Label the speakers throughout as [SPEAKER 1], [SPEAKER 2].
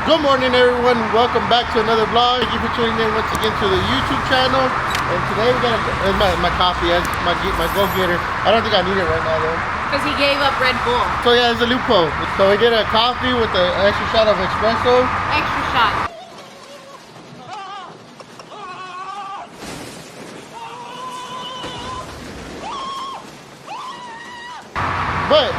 [SPEAKER 1] Good morning, everyone. Welcome back to another vlog. Thank you for tuning in once again to the YouTube channel. And today we got my coffee, my go-getter. I don't think I need it right now though.
[SPEAKER 2] Because he gave up Red Bull.
[SPEAKER 1] So yeah, it's a loophole. So we get a coffee with an extra shot of espresso.
[SPEAKER 2] Extra shot.
[SPEAKER 1] But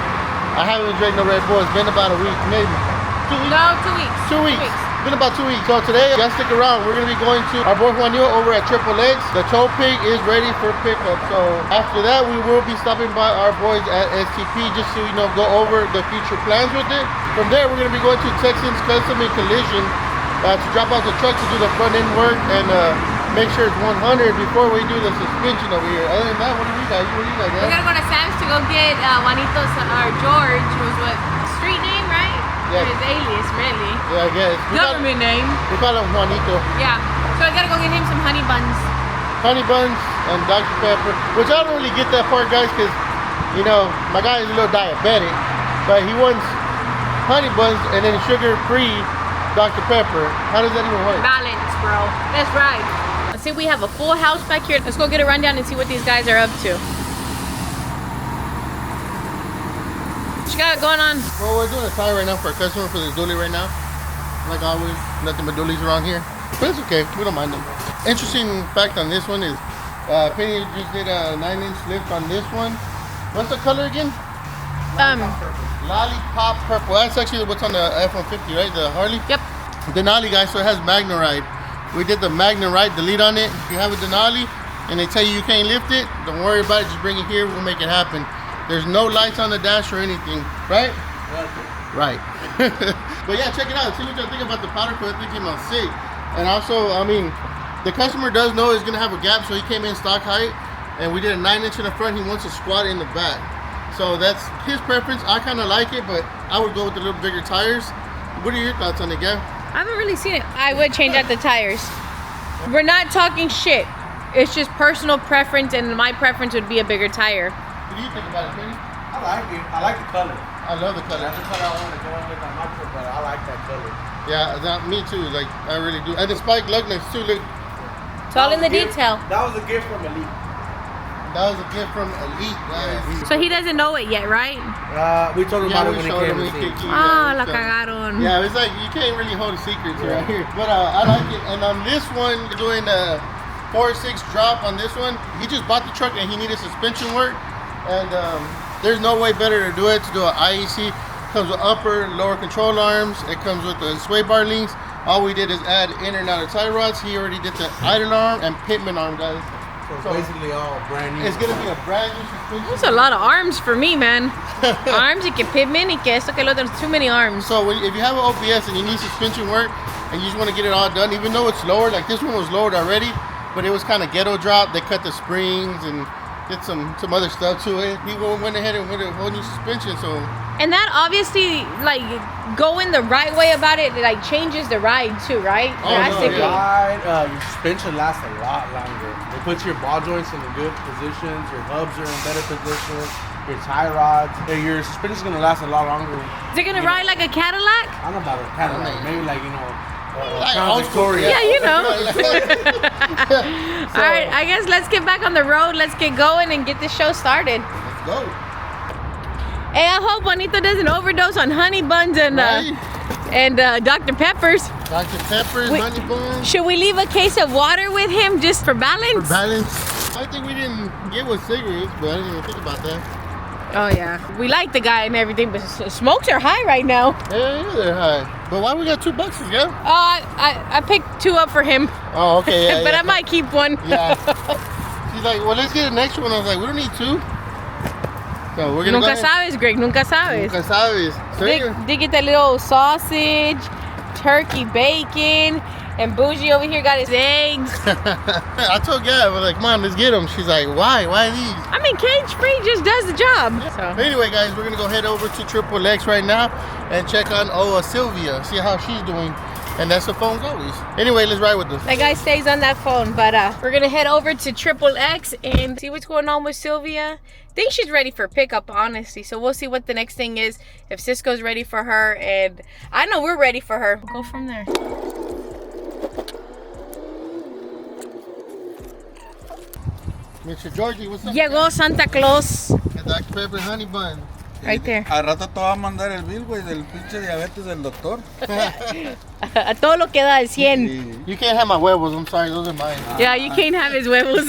[SPEAKER 1] I haven't drank no Red Bull. It's been about a week, maybe. 2 weeks?
[SPEAKER 2] No, 2 weeks.
[SPEAKER 1] 2 weeks. It's been about 2 weeks. So today, you guys stick around. We're going to be going to our boy Juanito over at Trailblazer. The tow pig is ready for pickup. So after that, we will be stopping by our boys at STP just to, go over the future plans with it. From there, we're going to be going to Texans Custom and Collision to drop off the truck to do the front end work and make sure it's 100 before we do the suspension over here. Other than that, what do you guys do?
[SPEAKER 2] We're going to go to Sam's to go get Juanito's, George, who's what, street name, right?
[SPEAKER 1] Yeah.
[SPEAKER 2] His alias, really.
[SPEAKER 1] Yeah, I guess.
[SPEAKER 2] Government name.
[SPEAKER 1] We call him Juanito.
[SPEAKER 2] Yeah. So I gotta go get him some honey buns.
[SPEAKER 1] Honey buns and Dr. Pepper, which I don't really get that part, guys, because, my guy is a little diabetic, but he wants honey buns and then sugar-free Dr. Pepper. How does that even work?
[SPEAKER 2] Balance, bro. That's right. Let's see, we have a full house back here. Let's go get a rundown and see what these guys are up to. What you got going on?
[SPEAKER 1] Well, we're doing a tire right now for a customer for this dually right now. Like always, nothing but dualies around here. But it's okay, we don't mind them. Interesting fact on this one is, Penny just did a 9-inch lift on this one. What's the color again? Lollipop purple. That's actually what's on the F-150, right? The Harley?
[SPEAKER 2] Yep.
[SPEAKER 1] Denali, guys, so it has Magnaride. We did the Magnaride delete on it. If you have a Denali and they tell you can't lift it, don't worry about it, just bring it here, we'll make it happen. There's no lights on the dash or anything, right? Right. But yeah, check it out. See what y'all think about the powder coat. I think it came out sick. And also, the customer does know it's gonna have a gap, so he came in stock height, and we did a 9-inch in the front. He wants a squat in the back. So that's his preference. I kind of like it, but I would go with the little bigger tires. What are your thoughts on it, Gav?
[SPEAKER 2] I haven't really seen it. I would change out the tires. We're not talking shit. It's just personal preference, and my preference would be a bigger tire.
[SPEAKER 1] What do you think about it, Penny?
[SPEAKER 3] I like it. I like the color.
[SPEAKER 1] I love the color.
[SPEAKER 3] That's the color I want to go in with on my truck, but I like that color.
[SPEAKER 1] Yeah, me too. Like, I really do. And the spike lug nuts too. Look.
[SPEAKER 2] It's all in the detail.
[SPEAKER 3] That was a gift from Elite.
[SPEAKER 1] That was a gift from Elite, guys.
[SPEAKER 2] So he doesn't know it yet, right?
[SPEAKER 3] We told him about it when he came to see.
[SPEAKER 2] Oh, la cagaron.
[SPEAKER 1] Yeah, it's like you can't really hold a secret right here. But I like it. And on this one, doing the 4-6 drop on this one, he just bought the truck and he needed suspension work. And there's no way better to do it, to do an IEC. It comes with upper, lower control arms. It comes with the sway bar links. All we did is add in and out of tie rods. He already did the idle arm and pitman arm, guys.
[SPEAKER 3] So basically all brand new.
[SPEAKER 1] It's going to be a brand new suspension.
[SPEAKER 2] That's a lot of arms for me, man. Arms, y que pitman, y que esto, que lo otro. Too many arms.
[SPEAKER 1] So if you have an OPS and you need suspension work and you just want to get it all done, even though it's lowered, like this one was lowered already, but it was kind of ghetto drop. They cut the springs and did some other stuff to it. He went ahead and went a whole new suspension. So.
[SPEAKER 2] And that obviously, like, going the right way about it, like, changes the ride too, right?
[SPEAKER 1] Oh,
[SPEAKER 2] drastically.
[SPEAKER 1] no,
[SPEAKER 3] Your suspension lasts a lot longer. It puts your ball joints in good positions. Your hubs are in better positions. Your tie rods. Your suspension's gonna last a lot longer.
[SPEAKER 2] Is it gonna ride like a Cadillac?
[SPEAKER 3] I don't know about a Cadillac. Maybe like
[SPEAKER 1] Crown Victoria.
[SPEAKER 2] Yeah, All right, I guess let's get back on the road. Let's get going and get this show started.
[SPEAKER 1] Let's go.
[SPEAKER 2] Hey, I hope Juanito doesn't overdose on honey buns and Dr. Peppers.
[SPEAKER 1] Dr. Peppers, honey buns.
[SPEAKER 2] Should we leave a case of water with him just for balance?
[SPEAKER 1] For balance. I think we didn't get with cigarettes, but I didn't even think about that.
[SPEAKER 2] Oh yeah, we like the guy and everything, but smokes are high right now.
[SPEAKER 1] Yeah, they're high. But why we got 2 boxes, yeah?
[SPEAKER 2] I picked 2 up for him.
[SPEAKER 1] Oh, okay, yeah.
[SPEAKER 2] But I might keep one.
[SPEAKER 1] Yeah. She's like, well, let's get an extra one. I was like, we don't need 2. So we're gonna
[SPEAKER 2] Nunca sabes, Greg. Nunca sabes.
[SPEAKER 1] Nunca sabes. So
[SPEAKER 2] They get that little sausage, turkey, bacon, and Bougie over here got his eggs.
[SPEAKER 1] I told Gab, I was like, come on, let's get them. She's like, why? Why these?
[SPEAKER 2] I mean, cage-free just does the job.
[SPEAKER 1] Yeah. So anyway, guys, we're gonna go head over to Triple X right now and check on Sylvia, see how she's doing. And that's the phone's always. Anyway, let's ride with this.
[SPEAKER 2] That guy stays on that phone, but we're gonna head over to Triple X and see what's going on with Sylvia. I think she's ready for pickup, honestly. So we'll see what the next thing is, if Cisco's ready for her, and I know we're ready for her. We'll go from there.
[SPEAKER 1] Mr. Georgie, what's up?
[SPEAKER 2] Llegó Santa Claus.
[SPEAKER 1] The Dr. Pepper honey bun.
[SPEAKER 2] Right there.
[SPEAKER 4] Al rato te va a mandar el bill, güey, del pinche diabetes del doctor.
[SPEAKER 2] A todo lo que da el 100.
[SPEAKER 1] You can't have my huevos. I'm sorry, those are mine.
[SPEAKER 2] Yeah, you can't have his huevos.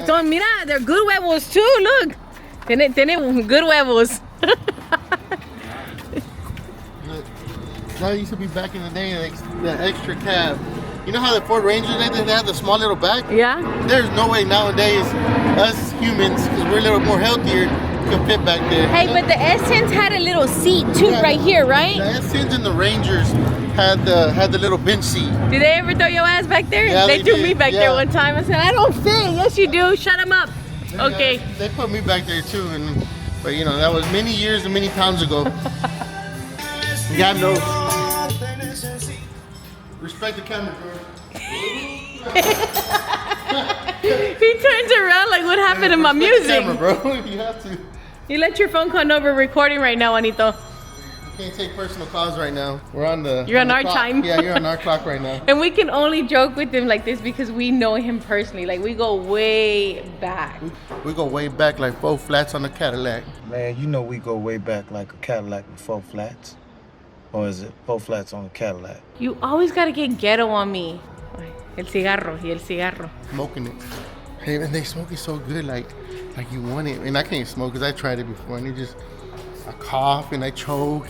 [SPEAKER 2] So, mira, they're good huevos too. Look. Tiene good huevos.
[SPEAKER 1] That used to be back in the day, like the extra cab. You know how the Ford Rangers, they had the small little back?
[SPEAKER 2] Yeah.
[SPEAKER 1] There's no way nowadays, us humans, because we're a little more healthier, can fit back there.
[SPEAKER 2] Hey, but the S10s had a little seat too,
[SPEAKER 1] Yeah,
[SPEAKER 2] right here, right?
[SPEAKER 1] The S10s and the Rangers had the little bench seat.
[SPEAKER 2] Did they ever throw your ass back there?
[SPEAKER 1] Yeah,
[SPEAKER 2] they
[SPEAKER 1] they
[SPEAKER 2] threw
[SPEAKER 1] did,
[SPEAKER 2] me back
[SPEAKER 1] yeah.
[SPEAKER 2] there one time. I said, I don't fit. Yes, you do. Shut them up. Okay.
[SPEAKER 1] They put me back there too, but you know, that was many years and many times ago. God knows. Respect the camera, bro.
[SPEAKER 2] He turns around like, what happened to my
[SPEAKER 1] Respect the
[SPEAKER 2] music?
[SPEAKER 1] camera, bro. You have to.
[SPEAKER 2] You let your phone call over recording right now, Anito.
[SPEAKER 1] You can't take personal calls right now. We're on the.
[SPEAKER 2] You're on
[SPEAKER 1] the
[SPEAKER 2] our
[SPEAKER 1] clock.
[SPEAKER 2] time.
[SPEAKER 1] Yeah, you're on our clock right now.
[SPEAKER 2] And we can only joke with him like this because we know him personally. Like, we go way back.
[SPEAKER 1] We go way back like 4 flats on the Cadillac.
[SPEAKER 5] Man, you know we go way back like a Cadillac with 4 flats. Or is it 4 flats on a Cadillac?
[SPEAKER 2] You always gotta get ghetto on me. El cigarro, y el cigarro.
[SPEAKER 1] Smoking it. Hey, man, they smoke it so good, like you want it. And I can't smoke because I tried it before, and I cough and I choke.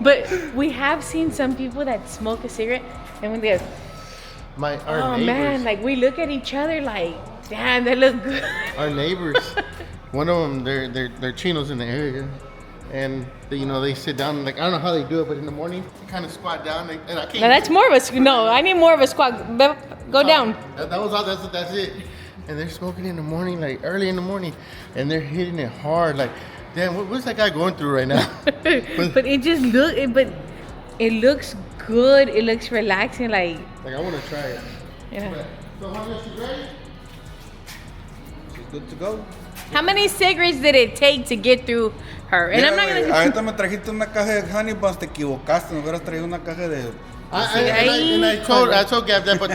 [SPEAKER 2] But we have seen some people that smoke a cigarette, and when they go,
[SPEAKER 1] Our neighbors.
[SPEAKER 2] man, like we look at each other like, damn, they look good.
[SPEAKER 1] Our neighbors. One of them, they're chinos in the area, and they sit down. Like I don't know how they do it, but in the morning, they kind of squat down. And I can't.
[SPEAKER 2] Now that's more of a no. I need more of a squat. Go down.
[SPEAKER 1] That was all. That's it. And they're smoking in the morning, like early in the morning, and they're hitting it hard. Like, damn, what's that guy going through right now?
[SPEAKER 2] But it just it looks good. It looks relaxing. Like
[SPEAKER 1] I want to try it.
[SPEAKER 2] Yeah.
[SPEAKER 1] So how much you ready?
[SPEAKER 4] She's good to go.
[SPEAKER 2] How many cigarettes did it take to get through her? And I'm not
[SPEAKER 4] Mira, güey,
[SPEAKER 2] gonna.
[SPEAKER 4] ahorita me trajiste una caja de honey buns, te equivocaste. Me hubieras traído una caja de.
[SPEAKER 1] I told Gab that, but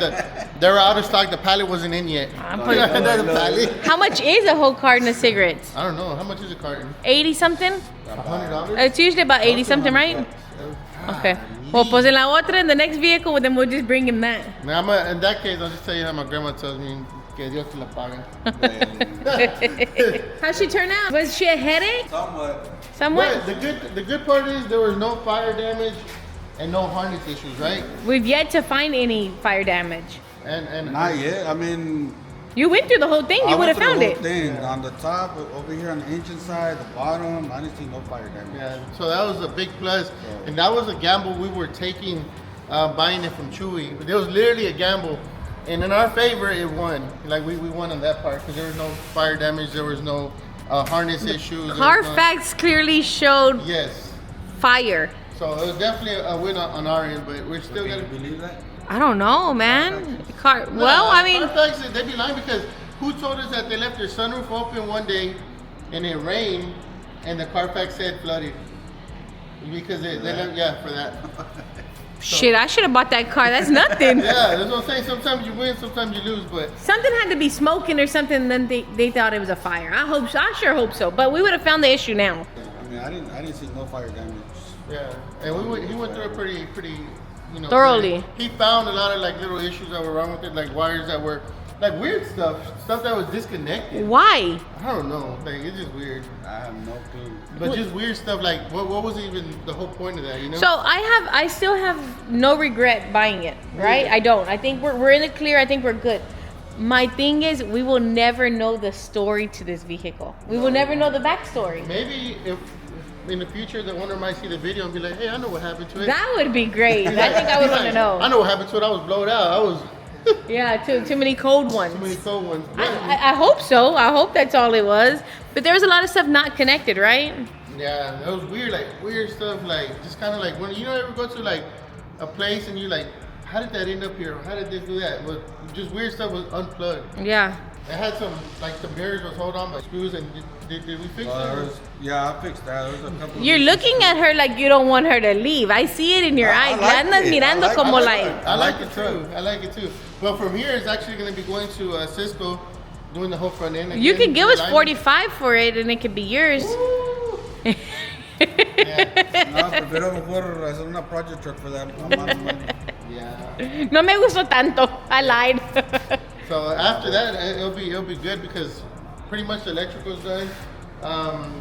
[SPEAKER 1] they were out of stock. The pallet wasn't in yet. The pallet.
[SPEAKER 2] How much is a whole carton of cigarettes?
[SPEAKER 1] I don't know. How much is a carton?
[SPEAKER 2] 80 something?
[SPEAKER 1] $100?
[SPEAKER 2] It's usually about 80 something, right? Okay. Well, pues en la otra, in the next vehicle, well, then we'll just bring him that.
[SPEAKER 1] Now, in that case, I'll just tell you how my grandma tells me que Dios te la pague.
[SPEAKER 2] How'd she turn out? Was she a headache? Somewhat.
[SPEAKER 1] But the good part is there was no fire damage and no harness issues, right?
[SPEAKER 2] We've yet to find any fire damage.
[SPEAKER 1] And
[SPEAKER 4] Not yet. I mean,
[SPEAKER 2] You went through the whole thing. You would have found it.
[SPEAKER 4] Thing. On the top, over here on the engine side, the bottom, I didn't see no fire damage.
[SPEAKER 1] Yeah, so that was a big plus, and that was a gamble we were taking, buying it from Chewy. It was literally a gamble, and in our favor, it won. Like we won on that part because there was no fire damage, there was no harness issues.
[SPEAKER 2] Carfax clearly showed
[SPEAKER 1] Yes,
[SPEAKER 2] fire.
[SPEAKER 1] so it was definitely a win on our end, but we're still
[SPEAKER 4] Can
[SPEAKER 1] gonna
[SPEAKER 4] you believe that?
[SPEAKER 2] I don't know, man. Well, I mean,
[SPEAKER 1] Carfax, they'd be lying because who told us that they left their sunroof open one day and it rained and the Carfax said flooded? Because they left, for that.
[SPEAKER 2] shit, I should have bought that car. That's nothing.
[SPEAKER 1] Yeah, that's what I'm saying. Sometimes you win, sometimes you lose, but
[SPEAKER 2] Something had to be smoking or something, then they thought it was a fire. I hope so. I sure hope so. But we would have found the issue now.
[SPEAKER 4] I mean, I didn't see no fire damage.
[SPEAKER 1] yeah. And he went through it pretty,
[SPEAKER 2] Thoroughly.
[SPEAKER 1] He found a lot of like little issues that were wrong with it, like wires that were like weird stuff that was disconnected.
[SPEAKER 2] Why?
[SPEAKER 1] I don't know. Like it's just weird.
[SPEAKER 4] I have no clue.
[SPEAKER 1] But just weird stuff. Like what was even the whole point of that? You know?
[SPEAKER 2] So I still have no regret buying it, right? I don't. I think we're in the clear. I think we're good. My thing is, we will never know the story to this vehicle. We will never know the backstory.
[SPEAKER 1] Maybe if in the future the owner might see the video and be like, "Hey, I know what happened to it."
[SPEAKER 2] That would be great. I think I would want to know.
[SPEAKER 1] I know what happened to it. I was blowed out. I was
[SPEAKER 2] Yeah, too many cold ones.
[SPEAKER 1] too many cold ones.
[SPEAKER 2] I hope so. I hope that's all it was. But there was a lot of stuff not connected, right?
[SPEAKER 1] Yeah, it was weird, like weird stuff, like just kind of like when you ever go to like a place and you're like, how did that end up here? How did this do that? Well, just weird stuff was unplugged.
[SPEAKER 2] Yeah.
[SPEAKER 1] It had some, like the bearings was held on by screws, and did we fix it?
[SPEAKER 4] Yeah, I fixed that. There was a couple.
[SPEAKER 2] You're looking at her like you don't want her to leave. I see it in your eyes.
[SPEAKER 4] like
[SPEAKER 2] Andas
[SPEAKER 4] it.
[SPEAKER 2] mirando como like.
[SPEAKER 1] I like it too. I like it too. But from here, it's actually going to be going to Cisco, doing the whole front end.
[SPEAKER 2] You
[SPEAKER 1] again,
[SPEAKER 2] could give us
[SPEAKER 1] alignment.
[SPEAKER 2] 45 for it, and it could be yours.
[SPEAKER 4] No, prefiero mejor hacer una project truck for that. No,
[SPEAKER 1] Yeah.
[SPEAKER 2] No me gustó tanto. I lied.
[SPEAKER 1] So after that, it'll be good because pretty much the electrical's done.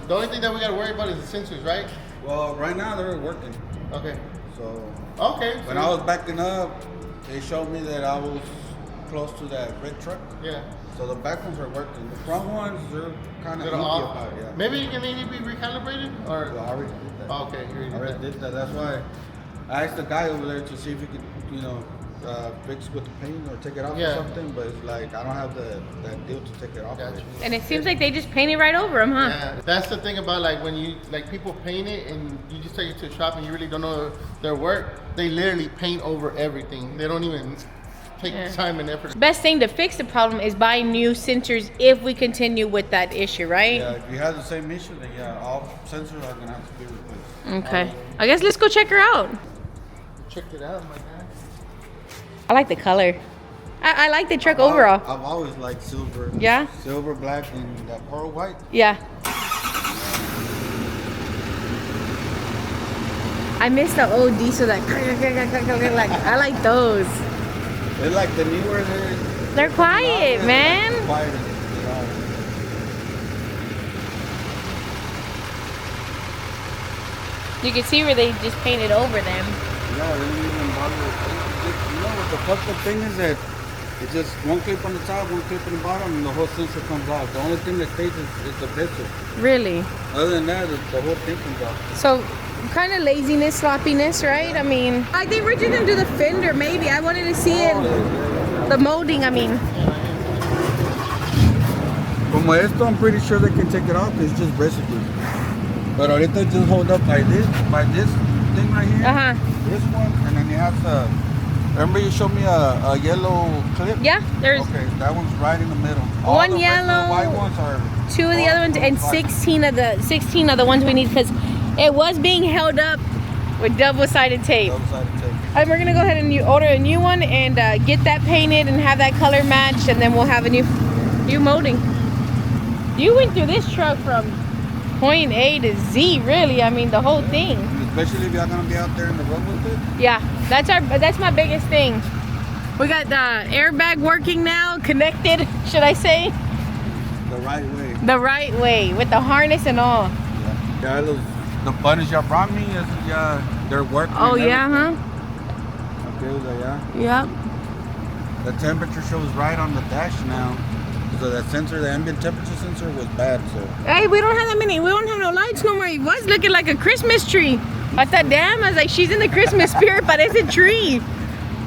[SPEAKER 1] The only thing that we got to worry about is the sensors, right?
[SPEAKER 4] Well, right now they're working.
[SPEAKER 1] Okay.
[SPEAKER 4] So
[SPEAKER 1] Okay.
[SPEAKER 4] when I was backing up, they showed me that I was close to that red truck.
[SPEAKER 1] Yeah.
[SPEAKER 4] So the back ones are working. The front ones, they're kind of
[SPEAKER 1] Little
[SPEAKER 4] iffy
[SPEAKER 1] off.
[SPEAKER 4] about it. Yeah.
[SPEAKER 1] Maybe you can maybe be recalibrated or.
[SPEAKER 4] Well, I already did that.
[SPEAKER 1] Oh, okay.
[SPEAKER 4] I already did that. That's why I asked the guy over there to see if he could, fix with the paint or take it off
[SPEAKER 1] Yeah.
[SPEAKER 4] or something. But it's like I don't have that deal to take it off.
[SPEAKER 1] Gotcha.
[SPEAKER 4] With.
[SPEAKER 2] And it seems like they just painted right over them, huh?
[SPEAKER 1] Yeah, that's the thing about like when you like people paint it and you just take it to a shop and you really don't know their work. They literally paint over everything. They don't even take time and effort.
[SPEAKER 2] Best thing to fix the problem is buying new sensors if we continue with that issue, right?
[SPEAKER 4] Yeah, if you have the same issue, then yeah, all sensors are gonna have to be replaced.
[SPEAKER 2] Okay. I guess let's go check her out.
[SPEAKER 1] Check it out, my guy.
[SPEAKER 2] I like the color. I like the truck overall.
[SPEAKER 4] I've always liked silver.
[SPEAKER 2] Yeah?
[SPEAKER 4] Silver, black, and that pearl white.
[SPEAKER 2] Yeah. I miss the old diesel that like I like those.
[SPEAKER 4] They're like the newer.
[SPEAKER 2] They're quiet, man.
[SPEAKER 4] Quiet.
[SPEAKER 2] You can see where they just painted over them.
[SPEAKER 4] Yeah, they didn't even bother. You know what the fucked up thing is that it's just one clip on the top, one clip on the bottom, and the whole sensor comes off. The only thing that stays is the pistol.
[SPEAKER 2] Really?
[SPEAKER 4] Other than that, the whole thing comes off.
[SPEAKER 2] So, kind of laziness, sloppiness, right? I mean, I think we're just gonna do the fender, maybe. I wanted to see it, the molding, I mean.
[SPEAKER 4] Como esto, I'm pretty sure they can take it off. It's just residue. But ahorita just hold up by this thing right here.
[SPEAKER 2] Uh-huh.
[SPEAKER 4] This one, and then it has a. Remember you showed me a yellow clip?
[SPEAKER 2] Yeah, there's
[SPEAKER 4] Okay, that one's right in the middle. All
[SPEAKER 2] One
[SPEAKER 4] the rest of the
[SPEAKER 2] yellow,
[SPEAKER 4] white ones are
[SPEAKER 2] 2 of the other ones, and 16 of the ones we need, because it was being held up with double-sided tape.
[SPEAKER 4] double-sided tape.
[SPEAKER 2] And we're gonna go ahead and order a new one and get that painted and have that color matched, and then we'll have a new molding. You went through this truck from point A to Z, really. I mean, the whole thing.
[SPEAKER 4] Especially if y'all gonna be out there in the road with it.
[SPEAKER 2] Yeah, that's my biggest thing. We got the airbag working now, connected, should I say?
[SPEAKER 4] The right way.
[SPEAKER 2] The right way, with the harness and all.
[SPEAKER 4] Yeah, the buttons y'all brought me, they're working.
[SPEAKER 2] Oh,
[SPEAKER 4] and
[SPEAKER 2] yeah, huh?
[SPEAKER 4] everything. Okay, yeah.
[SPEAKER 2] Yep.
[SPEAKER 4] The temperature shows right on the dash now. So that sensor, the ambient temperature sensor was bad, so.
[SPEAKER 2] Hey, we don't have no lights no more. It was looking like a Christmas tree. I thought, damn, I was like, she's in the Christmas spirit, but it's a tree.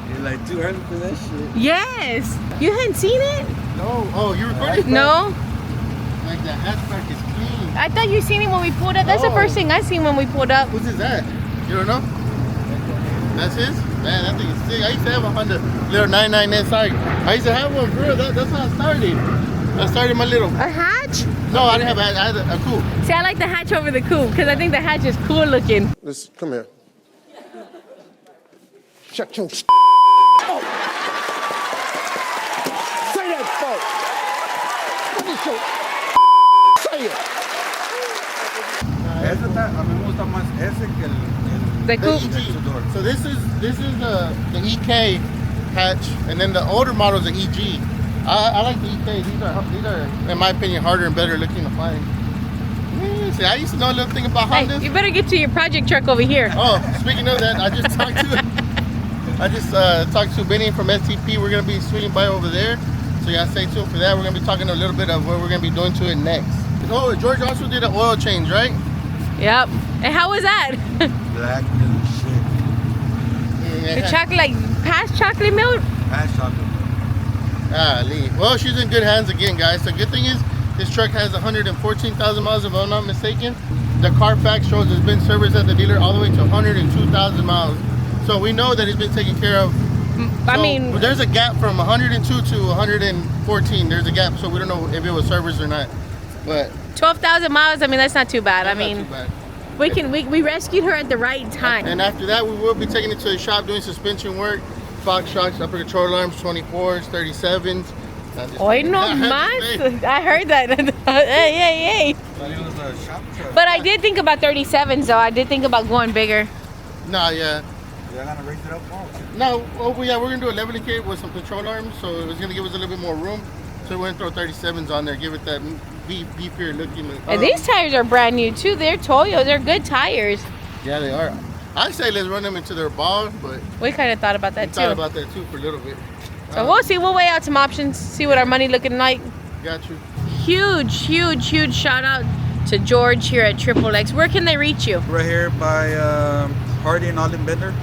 [SPEAKER 4] You're like too early for that shit.
[SPEAKER 2] Yes. You hadn't seen it?
[SPEAKER 1] No. Oh, you recorded?
[SPEAKER 2] No.
[SPEAKER 1] Like the hatchback is clean.
[SPEAKER 2] I thought you seen it when we pulled up. That's the first thing I seen when we pulled up.
[SPEAKER 1] Whose is that? You don't know? That's his? Man, that thing is sick. I used to have a Honda little 99 SI. I used to have one, bro. That's how I started. I started my little.
[SPEAKER 2] A hatch?
[SPEAKER 1] No, I didn't have a hatch. I had a coupe.
[SPEAKER 2] See, I like the hatch over the coupe because I think the hatch is cool looking.
[SPEAKER 1] Let's come here. Shut your Say that Say it.
[SPEAKER 4] A mí me gusta más ese que el
[SPEAKER 2] The coupe.
[SPEAKER 1] EG. So this is the EK hatch, and then the older model is the EG. I like the EK. These are, in my opinion, harder and better looking to find. See, I used to know a little thing about
[SPEAKER 2] Hey,
[SPEAKER 1] Hondas.
[SPEAKER 2] you better get to your project truck over here.
[SPEAKER 1] Oh, speaking of that, I just talked to Benny from STP. We're gonna be swinging by over there, so yeah, stay tuned for that. We're gonna be talking a little bit of what we're gonna be doing to it next. Oh, George also did an oil change, right?
[SPEAKER 2] Yep. And how was that?
[SPEAKER 4] black and shit.
[SPEAKER 2] The chocolate, like past chocolate milk?
[SPEAKER 4] Ash chocolate.
[SPEAKER 1] Lee. Well, she's in good hands again, guys. The good thing is this truck has 114,000 miles, if I'm not mistaken. The Carfax shows it's been serviced at the dealer all the way to 102,000 miles. So we know that it's been taken care of.
[SPEAKER 2] I
[SPEAKER 1] So,
[SPEAKER 2] mean,
[SPEAKER 1] there's a gap from 102 to 114. There's a gap, so we don't know if it was service or not. But
[SPEAKER 2] 12,000 miles. I mean, that's not too bad.
[SPEAKER 1] that's
[SPEAKER 2] I mean,
[SPEAKER 1] not too bad.
[SPEAKER 2] we rescued her at the right time.
[SPEAKER 1] And after that, we will be taking it to the shop doing suspension work, Fox shocks, upper control arms, 24s, 37s.
[SPEAKER 2] Hoy no más. I heard that. Hey. But I did think about 37s though. I did think about going bigger.
[SPEAKER 1] Nah, yeah.
[SPEAKER 4] They're gonna raise it up more.
[SPEAKER 1] No, oh yeah, we're gonna do a leveling kit with some control arms, so it's gonna give us a little bit more room. So we're gonna throw 37s on there, give it that beefier looking.
[SPEAKER 2] And these tires are brand new too. They're Toyo. They're good tires.
[SPEAKER 1] Yeah, they are. I say let's run them into their ball, but
[SPEAKER 2] We kind of thought about that
[SPEAKER 1] we
[SPEAKER 2] too.
[SPEAKER 1] thought about that too for a little bit.
[SPEAKER 2] So we'll see. We'll weigh out some options. See what our money looking like.
[SPEAKER 1] Got you.
[SPEAKER 2] Huge shout out to George here at Triple X. Where can they reach you?
[SPEAKER 4] Right here by Hardy and Alden Bender.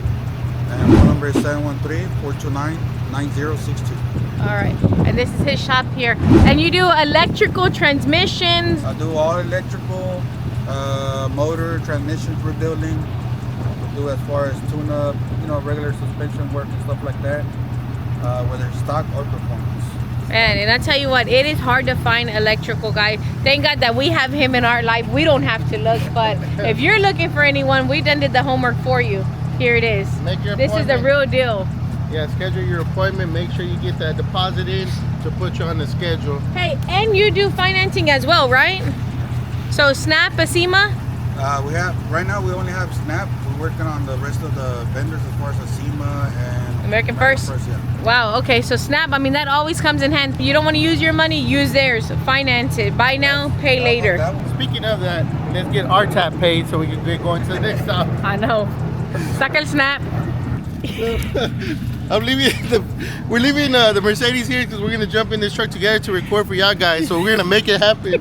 [SPEAKER 4] And phone number is 713-429-9062.
[SPEAKER 2] All right. And this is his shop here. And you do electrical transmissions.
[SPEAKER 4] I do all electrical, motor, transmission rebuilding. I do as far as tune-up, regular suspension work and stuff like that, whether it's stock or performance.
[SPEAKER 2] Man, and I tell you what, it is hard to find electrical guy. Thank God that we have him in our life. We don't have to look, but if you're looking for anyone, we done did the homework for you. Here it is.
[SPEAKER 1] Make your
[SPEAKER 2] This is the real deal.
[SPEAKER 1] Yeah, schedule your appointment. Make sure you get that deposit in to put you on the schedule.
[SPEAKER 2] Hey, and you do financing as well, right? So Snap, Acima?
[SPEAKER 4] Right now we only have Snap. We're working on the rest of the vendors as far as Acima and
[SPEAKER 2] American First?
[SPEAKER 4] Yeah.
[SPEAKER 2] Wow, okay, so Snap, I mean, that always comes in hand. You don't want to use your money, use theirs. Finance it. Buy now, pay later.
[SPEAKER 1] Speaking of that, let's get our tap paid so we can get going to the next stop.
[SPEAKER 2] I know. Saca el Snap.
[SPEAKER 1] We're leaving the Mercedes here because we're gonna jump in this truck together to record for y'all guys. So we're gonna make it happen.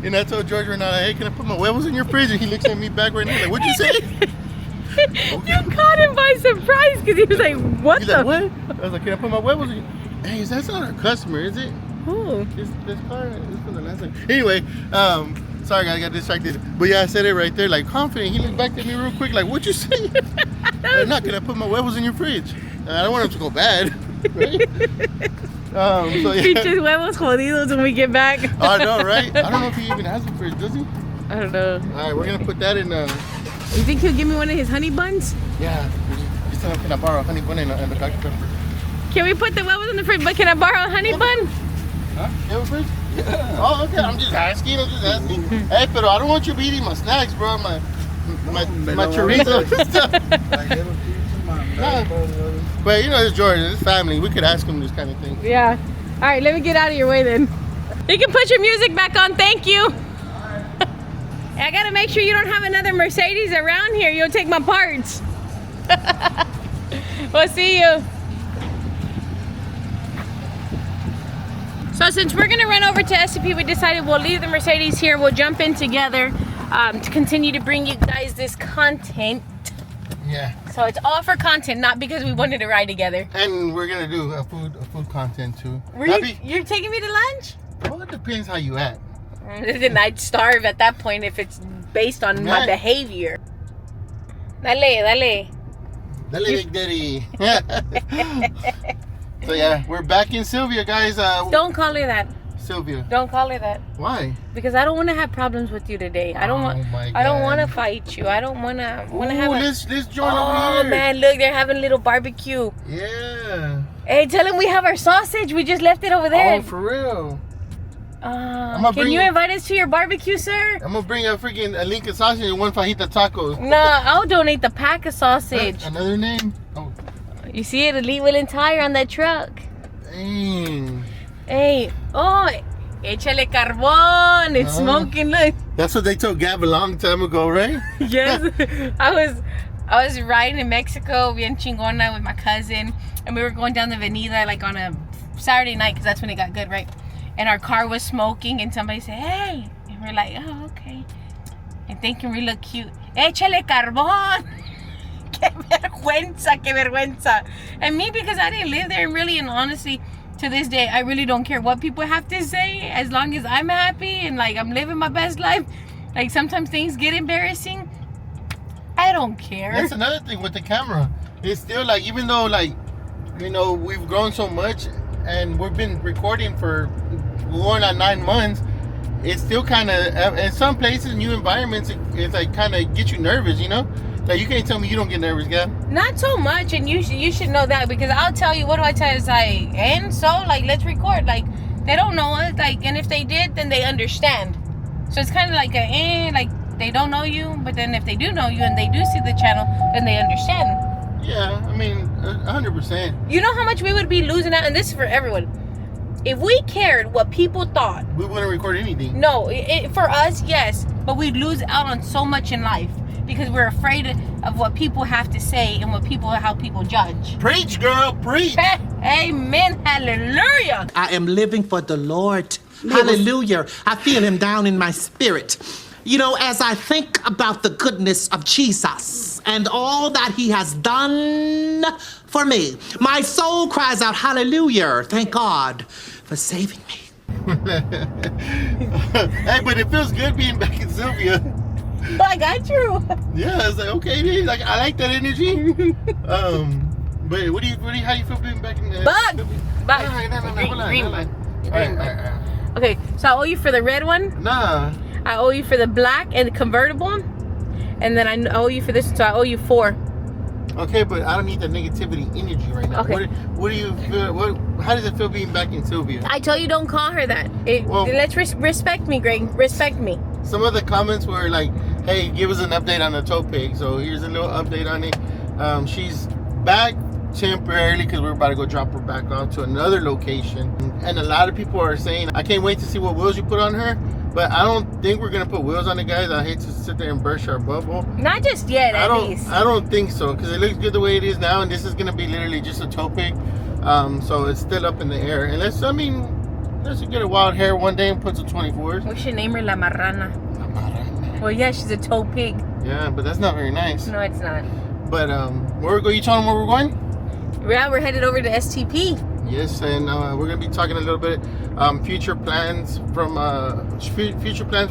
[SPEAKER 1] And I told George right now, hey, can I put my huevos in your fridge? And he looks at me back right now like, what'd you say?
[SPEAKER 2] You caught him by surprise because he was like, what
[SPEAKER 1] He's
[SPEAKER 2] the?
[SPEAKER 1] like, what? I was like, can I put my huevos in? Hey, that's not our customer, is it?
[SPEAKER 2] Who?
[SPEAKER 1] This car is from the last time. Anyway, sorry guys, I got distracted. But yeah, I said it right there, like confident. He looked back at me real quick, like, what'd you say? No, can I put my huevos in your fridge? I don't want him to go bad. Right? So yeah.
[SPEAKER 2] Pinches huevos jodidos when we get back.
[SPEAKER 1] I know, right? I don't know if he even has a fridge, does he?
[SPEAKER 2] I don't know.
[SPEAKER 1] All right, we're gonna put that in.
[SPEAKER 2] You think he'll give me one of his honey buns?
[SPEAKER 1] Yeah. Just tell him, can I borrow a honey bun and a Dr. Pepper?
[SPEAKER 2] Can we put the huevos in the fridge? But can I borrow a honey bun?
[SPEAKER 1] Huh? You have a fridge? Yeah. Oh, okay. I'm just asking. Hey, pero I don't want you to be eating my snacks, bro. My chorizo and stuff. But you know, it's George, it's family. We could ask him this kind of thing.
[SPEAKER 2] Yeah. All right, let me get out of your way then. You can put your music back on. Thank you. I gotta make sure you don't have another Mercedes around here. You'll take my parts. We'll see you. So since we're gonna run over to SCP, we decided we'll leave the Mercedes here. We'll jump in together to continue to bring you guys this content.
[SPEAKER 1] Yeah.
[SPEAKER 2] So it's all for content, not because we wanted to ride together.
[SPEAKER 1] And we're gonna do a food content too.
[SPEAKER 2] You're taking me to lunch?
[SPEAKER 1] Well, it depends how you act.
[SPEAKER 2] Then I'd starve at that point if it's based on my behavior. Dale.
[SPEAKER 1] Dale, Big Daddy. So yeah, we're back in Sylvia, guys.
[SPEAKER 2] Don't call her that.
[SPEAKER 1] Sylvia.
[SPEAKER 2] Don't call her that.
[SPEAKER 1] Why?
[SPEAKER 2] Because I don't want to have problems with you today. I don't want. I don't want to fight you. I don't want to have.
[SPEAKER 1] Let's join over
[SPEAKER 2] Oh
[SPEAKER 1] here.
[SPEAKER 2] man, look, they're having a little barbecue.
[SPEAKER 1] Yeah.
[SPEAKER 2] Hey, tell them we have our sausage. We just left it over there.
[SPEAKER 1] Oh, for real.
[SPEAKER 2] Can you invite us to your barbecue, sir?
[SPEAKER 1] I'm gonna bring a freaking Lincoln sausage and one fajita tacos.
[SPEAKER 2] No, I'll donate the pack of sausage.
[SPEAKER 1] Another name? Oh.
[SPEAKER 2] You see it, Elite Wheel and Tire on that truck.
[SPEAKER 1] Dang.
[SPEAKER 2] Hey, oh, échale carbón. It's smoking. Look.
[SPEAKER 1] That's what they told Gab a long time ago, right?
[SPEAKER 2] Yes. I was riding in Mexico, bien chingona, with my cousin, and we were going down the avenida like on a Saturday night because that's when it got good, right? And our car was smoking, and somebody said, "Hey," and we're like, "Oh, okay." And thinking we look cute. Échale carbón. Qué vergüenza. And me, because I didn't live there, and really and honestly, to this day, I really don't care what people have to say as long as I'm happy and like I'm living my best life. Like sometimes things get embarrassing. I don't care.
[SPEAKER 1] That's another thing with the camera. it's still like, even though like, you know, we've grown so much and we've been recording for going on 9 months, it's still kind of, in some places, new environments, it's like kind of get you nervous, you know? Like, you can't tell me you don't get nervous, Gab.
[SPEAKER 2] Not so much, and you should know that, because I'll tell you, what do I tell you? It's like, and so, like, let's record. Like, they don't know us, like, and if they did, then they understand. So it's kind of like like, they don't know you, but then if they do know you and they do see the channel, then they understand.
[SPEAKER 1] Yeah, I mean, 100%.
[SPEAKER 2] You know how much we would be losing out, and this is for everyone. If we cared what people thought,
[SPEAKER 1] We wouldn't record anything.
[SPEAKER 2] no, for us, yes, but we'd lose out on so much in life because we're afraid of what people have to say and how people judge.
[SPEAKER 1] Preach, girl, preach.
[SPEAKER 2] Amen, hallelujah.
[SPEAKER 6] I am living for the Lord. Hallelujah. I feel him down in my spirit. You know, as I think about the goodness of Jesus and all that he has done for me, my soul cries out, hallelujah. Thank God for saving me.
[SPEAKER 1] Hey, but it feels good being back in Sylvia.
[SPEAKER 2] I got you.
[SPEAKER 1] Yeah, it's like, okay, dude, like, I like that energy. But how do you feel being back in
[SPEAKER 2] Bug.
[SPEAKER 1] Sylvia?
[SPEAKER 2] Bug.
[SPEAKER 1] Hold on.
[SPEAKER 2] Green one.
[SPEAKER 1] All right.
[SPEAKER 2] Okay, so I owe you for the red one.
[SPEAKER 1] Nah.
[SPEAKER 2] I owe you for the black and the convertible. And then I owe you for this, so I owe you 4.
[SPEAKER 1] Okay, but I don't need the negativity energy right now.
[SPEAKER 2] Okay.
[SPEAKER 1] What do you feel? How does it feel being back in Sylvia?
[SPEAKER 2] I told you don't call her that. Let's respect me, Greg. Respect me.
[SPEAKER 1] Some of the comments were like, hey, give us an update on the tow pig. So here's a little update on it. She's back temporarily because we're about to go drop her back off to another location. And a lot of people are saying, I can't wait to see what wheels you put on her. But I don't think we're gonna put wheels on it, guys. I hate to sit there and burst our bubble.
[SPEAKER 2] Not just yet, at least.
[SPEAKER 1] I don't think so, because it looks good the way it is now, and this is gonna be literally just a tow pig. So it's still up in the air. Unless you get a wild hair one day and put some 24s.
[SPEAKER 2] We should name her La Marrana. Well, yeah, she's a tow pig.
[SPEAKER 1] Yeah, but that's not very nice.
[SPEAKER 2] No, it's not.
[SPEAKER 1] But where we go? You telling them where we're going?
[SPEAKER 2] Yeah, we're headed over to STP.
[SPEAKER 1] Yes, and we're gonna be talking a little bit future plans for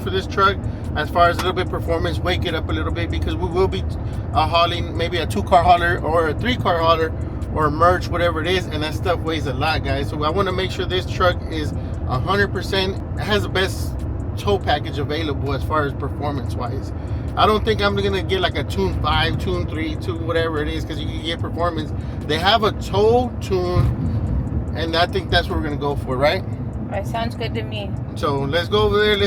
[SPEAKER 1] this truck, as far as a little bit performance, wake it up a little bit, because we will be hauling maybe a 2-car hauler or a 3-car hauler or merch, whatever it is, and that stuff weighs a lot, guys. So I want to make sure this truck is 100% has the best tow package available as far as performance wise. I don't think I'm gonna get like a tune 5, tune 3, tune whatever it is, because you can get performance. They have a tow tune, and I think that's what we're gonna go for, right?
[SPEAKER 2] That sounds good to me.
[SPEAKER 1] So let's go over there.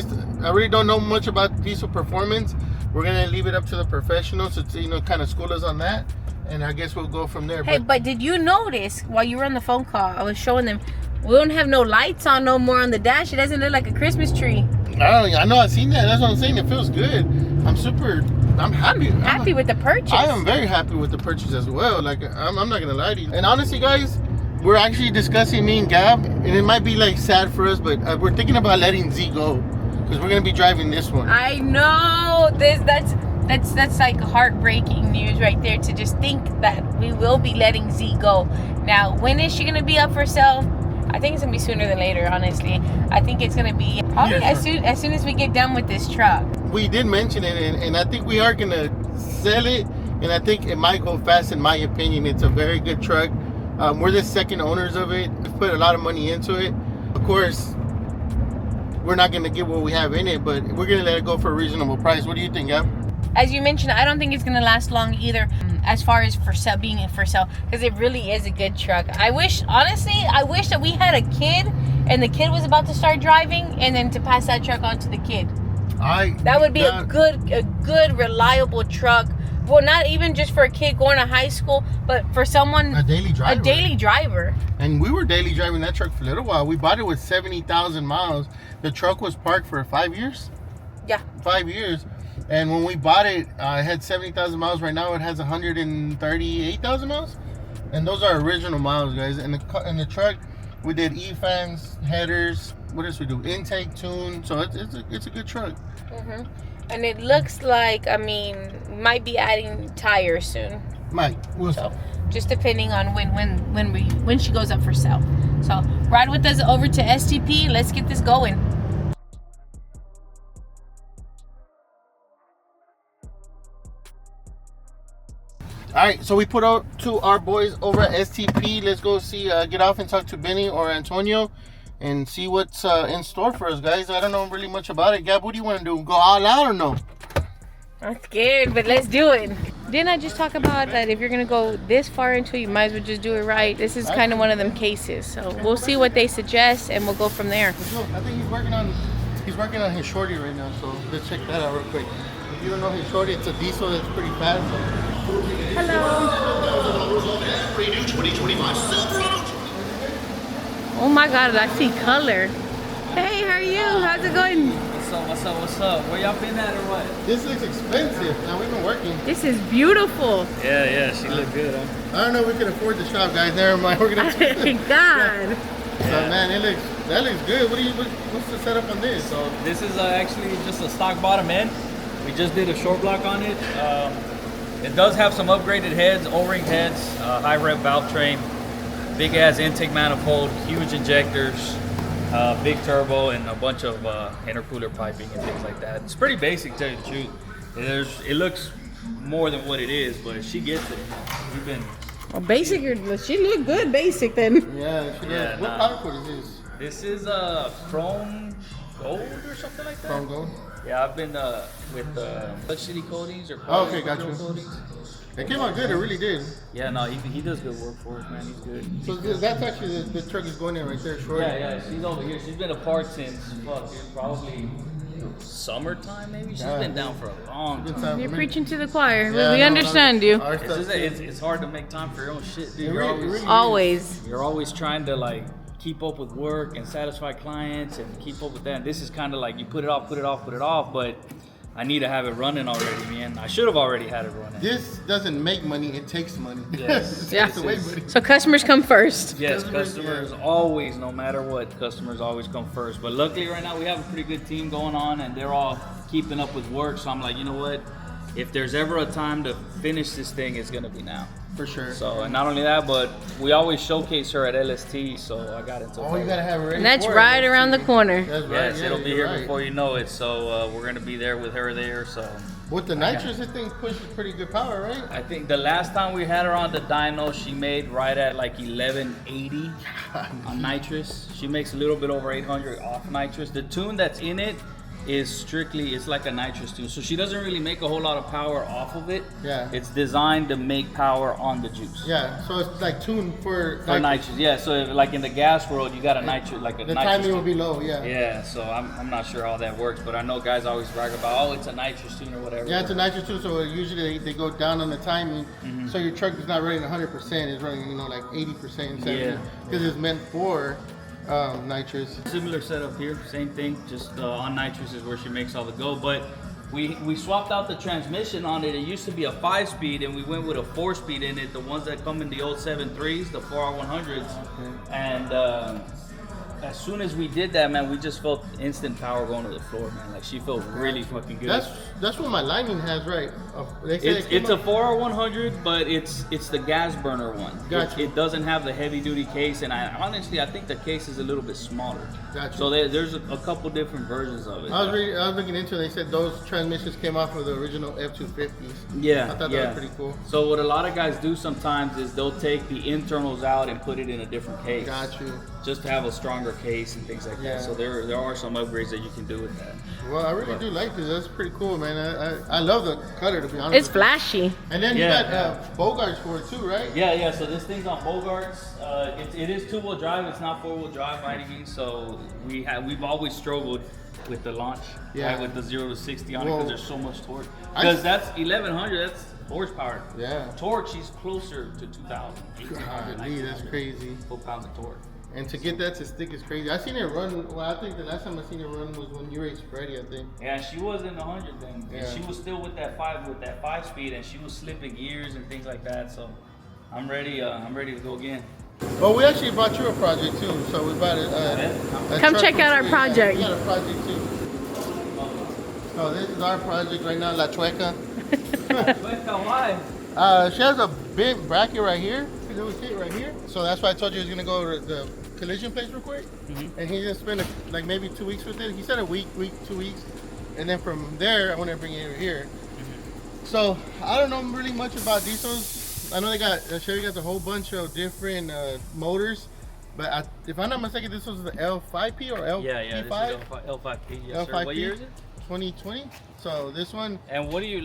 [SPEAKER 1] I really don't know much about diesel performance. We're gonna leave it up to the professionals to kind of school us on that, and I guess we'll go from there.
[SPEAKER 2] Hey, but did you notice while you were on the phone call, I was showing them we don't have no lights on no more on the dash. It doesn't look like a Christmas tree.
[SPEAKER 1] I know, I've seen that. That's what I'm saying. It feels good. I'm happy.
[SPEAKER 2] Happy with the purchase.
[SPEAKER 1] I am very happy with the purchase as well. Like, I'm not gonna lie to you. And honestly, guys, we're actually discussing, me and Gab, and it might be like sad for us, but we're thinking about letting Z go, because we're gonna be driving this one.
[SPEAKER 2] I know that's like heartbreaking news right there, to just think that we will be letting Z go. Now, when is she gonna be up for sale? I think it's gonna be sooner than later, honestly. I think it's gonna be probably as soon as we get done with this truck.
[SPEAKER 1] We did mention it, and I think we are gonna sell it, and I think it might go fast, in my opinion. It's a very good truck. We're the second owners of it. We've put a lot of money into it. Of course, we're not gonna get what we have in it, but we're gonna let it go for a reasonable price. What do you think, Gab?
[SPEAKER 2] As you mentioned, I don't think it's gonna last long either, as far as being for sale, because it really is a good truck. Honestly, I wish that we had a kid and the kid was about to start driving, and then to pass that truck on to the kid. That would be a good reliable truck. Well, not even just for a kid going to high school, but for someone,
[SPEAKER 1] a daily
[SPEAKER 2] driver.
[SPEAKER 1] And we were daily driving that truck for a little while. We bought it with 70,000 miles. The truck was parked for 5 years.
[SPEAKER 2] Yeah,
[SPEAKER 1] 5 years. And when we bought it, it had 70,000 miles. Right now it has 138,000 miles. And those are original miles, guys. And the truck, we did e-fans, headers. What else we do? Intake, tune. So it's a good truck.
[SPEAKER 2] Mm-hmm. And it looks like, might be adding tires soon.
[SPEAKER 1] Mike,
[SPEAKER 2] so just depending on when she goes up for sale. So ride with us over to STP. Let's get this going.
[SPEAKER 1] right, so we put out to our boys over at STP. Let's go see, get off and talk to Benny or Antonio and see what's in store for us, guys. I don't know really much about it. Gab, what do you want to do? Go all out or no?
[SPEAKER 2] I'm scared, but let's do it. Didn't I just talk about that if you're gonna go this far into it, you might as well just do it right? This is kind of one of them cases. So we'll see what they suggest and we'll go from there.
[SPEAKER 1] I think he's working on his shorty right now, so let's check that out real quick. If you don't know his shorty, it's a diesel that's pretty fast.
[SPEAKER 2] Hello. Oh my God, I see color. Hey, how are you? How's it going?
[SPEAKER 7] What's up? Where y'all been at or what?
[SPEAKER 1] This looks expensive. Now we've been working.
[SPEAKER 2] This is beautiful.
[SPEAKER 7] Yeah, she looked good, huh?
[SPEAKER 1] I don't know if we can afford the shop, guys. Never mind. We're gonna.
[SPEAKER 2] Thank God.
[SPEAKER 1] So man, that looks good. What's the setup on this?
[SPEAKER 7] So this is actually just a stock bottom end. We just did a short block on it. It does have some upgraded heads, O-ring heads, high rev valve train, big ass intake manifold, huge injectors, big turbo, and a bunch of intercooler piping and things like that. It's pretty basic, to tell you the truth. It looks more than what it is, but she gets it. We've been.
[SPEAKER 2] Well, basic, she looked good basic then.
[SPEAKER 1] Yeah, she does. What powder coat is this?
[SPEAKER 7] This is chrome gold or something like that.
[SPEAKER 1] Chrome gold?
[SPEAKER 7] Yeah, I've been with city coatings or
[SPEAKER 1] okay, got you.
[SPEAKER 7] coatings.
[SPEAKER 1] It came out good. It really did.
[SPEAKER 7] Yeah, no, he does good work for us, man. He's good.
[SPEAKER 1] So that's actually the truck is going in right there, short.
[SPEAKER 7] Yeah, she's over here. She's been apart since probably summertime, maybe. She's been down for a long time.
[SPEAKER 2] You're preaching to the choir.
[SPEAKER 1] Yeah,
[SPEAKER 2] we understand you.
[SPEAKER 7] It's hard to make time for your own shit, dude.
[SPEAKER 2] Always.
[SPEAKER 7] You're always trying to like keep up with work and satisfy clients and keep up with that. And this is kind of like you put it off, but I need to have it running already, man. I should have already had it running.
[SPEAKER 1] This doesn't make money, it takes money.
[SPEAKER 7] Yes.
[SPEAKER 2] Yeah.
[SPEAKER 1] Takes away money.
[SPEAKER 2] So customers come first.
[SPEAKER 7] Yes, customers always, no matter what, customers always come first. But luckily right now we have a pretty good team going on and they're all keeping up with work. So I'm like, you know what? If there's ever a time to finish this thing, it's gonna be now.
[SPEAKER 1] For sure.
[SPEAKER 7] So, and not only that, but we always showcase her at LST, so I got into
[SPEAKER 1] you gotta have it ready.
[SPEAKER 2] And that's
[SPEAKER 1] for
[SPEAKER 2] right
[SPEAKER 1] it.
[SPEAKER 2] around the corner.
[SPEAKER 1] That's right.
[SPEAKER 7] Yes,
[SPEAKER 1] yeah,
[SPEAKER 7] it'll be
[SPEAKER 1] you're
[SPEAKER 7] here
[SPEAKER 1] right.
[SPEAKER 7] before you know it. So we're gonna be there with her there. So
[SPEAKER 1] With the nitrous, this thing pushes pretty good power, right?
[SPEAKER 7] I think the last time we had her on the dyno, she made right at like 1180 on nitrous. She makes a little bit over 800 off nitrous. The tune that's in it is strictly, it's like a nitrous tune. So she doesn't really make a whole lot of power off of it.
[SPEAKER 1] Yeah.
[SPEAKER 7] It's designed to make power on the juice.
[SPEAKER 1] Yeah, so it's like tuned for
[SPEAKER 7] nitrous. Yeah, so like in the gas world, you got a nitrous, like a
[SPEAKER 1] the
[SPEAKER 7] nitrous
[SPEAKER 1] timing will
[SPEAKER 7] tune.
[SPEAKER 1] be low, yeah.
[SPEAKER 7] Yeah, so I'm not sure how that works, but I know guys always brag about, oh, it's a nitrous tune or whatever.
[SPEAKER 1] Yeah, it's a nitrous tune, so usually they go down on the timing, so your truck is not running 100%, it's running, like 80%, 70%, because it's meant for nitrous.
[SPEAKER 7] Similar setup here, same thing, just on nitrous is where she makes all the go, but we swapped out the transmission on it. It used to be a 5-speed and we went with a 4-speed in it, the ones that come in the old 7.3s, the 4R100s, and as soon as we did that, man, we just felt instant power going to the floor, man. Like she felt really fucking good.
[SPEAKER 1] That's what my lining has, right?
[SPEAKER 7] It's a 4R100, but it's the gas burner one.
[SPEAKER 1] Gotcha.
[SPEAKER 7] It doesn't have the heavy duty case, and I think the case is a little bit smaller.
[SPEAKER 1] Gotcha.
[SPEAKER 7] So there's a couple different versions of it.
[SPEAKER 1] I was looking into it. They said those transmissions came off of the original F250s.
[SPEAKER 7] Yeah,
[SPEAKER 1] I thought that was pretty cool.
[SPEAKER 7] So what a lot of guys do sometimes is they'll take the internals out and put it in a different case.
[SPEAKER 1] Got you.
[SPEAKER 7] Just to have a stronger case and things like
[SPEAKER 1] Yeah.
[SPEAKER 7] that. So there are some upgrades that you can do with that.
[SPEAKER 1] Well, I really do like this. That's pretty cool, man. I love the color, to be honest.
[SPEAKER 2] It's flashy.
[SPEAKER 1] And then you got Bogarts for it too, right?
[SPEAKER 7] Yeah. So this thing's on Bogarts. It is 2-wheel drive. It's not 4-wheel drive by any means. So we've always struggled with the launch, right, with the 0 to 60 on it because there's so much torque. Because that's 1100. That's horsepower.
[SPEAKER 1] Yeah.
[SPEAKER 7] Torque, she's closer to 2,000.
[SPEAKER 1] Golly, that's crazy.
[SPEAKER 7] 4 pounds of torque.
[SPEAKER 1] And to get that to stick is crazy. I seen it run. Well, I think the last time I seen it run was when you raced Freddie, I think.
[SPEAKER 7] Yeah, she was in the 100 then.
[SPEAKER 1] Yeah.
[SPEAKER 7] She was still with that 5-speed, and she was slipping gears and things like that. So I'm ready. I'm ready to go again.
[SPEAKER 1] Well, we actually bought you a project too. So we bought it.
[SPEAKER 2] Come check out our project.
[SPEAKER 1] We got a project too. So this is our project right now, La Chueca.
[SPEAKER 7] Why?
[SPEAKER 1] She has a big bracket right here. See little kit right here. So that's why I told you he was gonna go to the collision place real quick, and he's gonna spend like maybe 2 weeks with it. He said a week, 2 weeks, and then from there I want to bring it over here. So I don't know really much about diesels. I know they got Chevy got a whole bunch of different motors, but if I'm not mistaken, this was the L5P or LP5.
[SPEAKER 7] Yeah, this is L5P. Yes,
[SPEAKER 1] L5P.
[SPEAKER 7] sir. What year is it?
[SPEAKER 1] 2020. So this one.
[SPEAKER 7] And what do you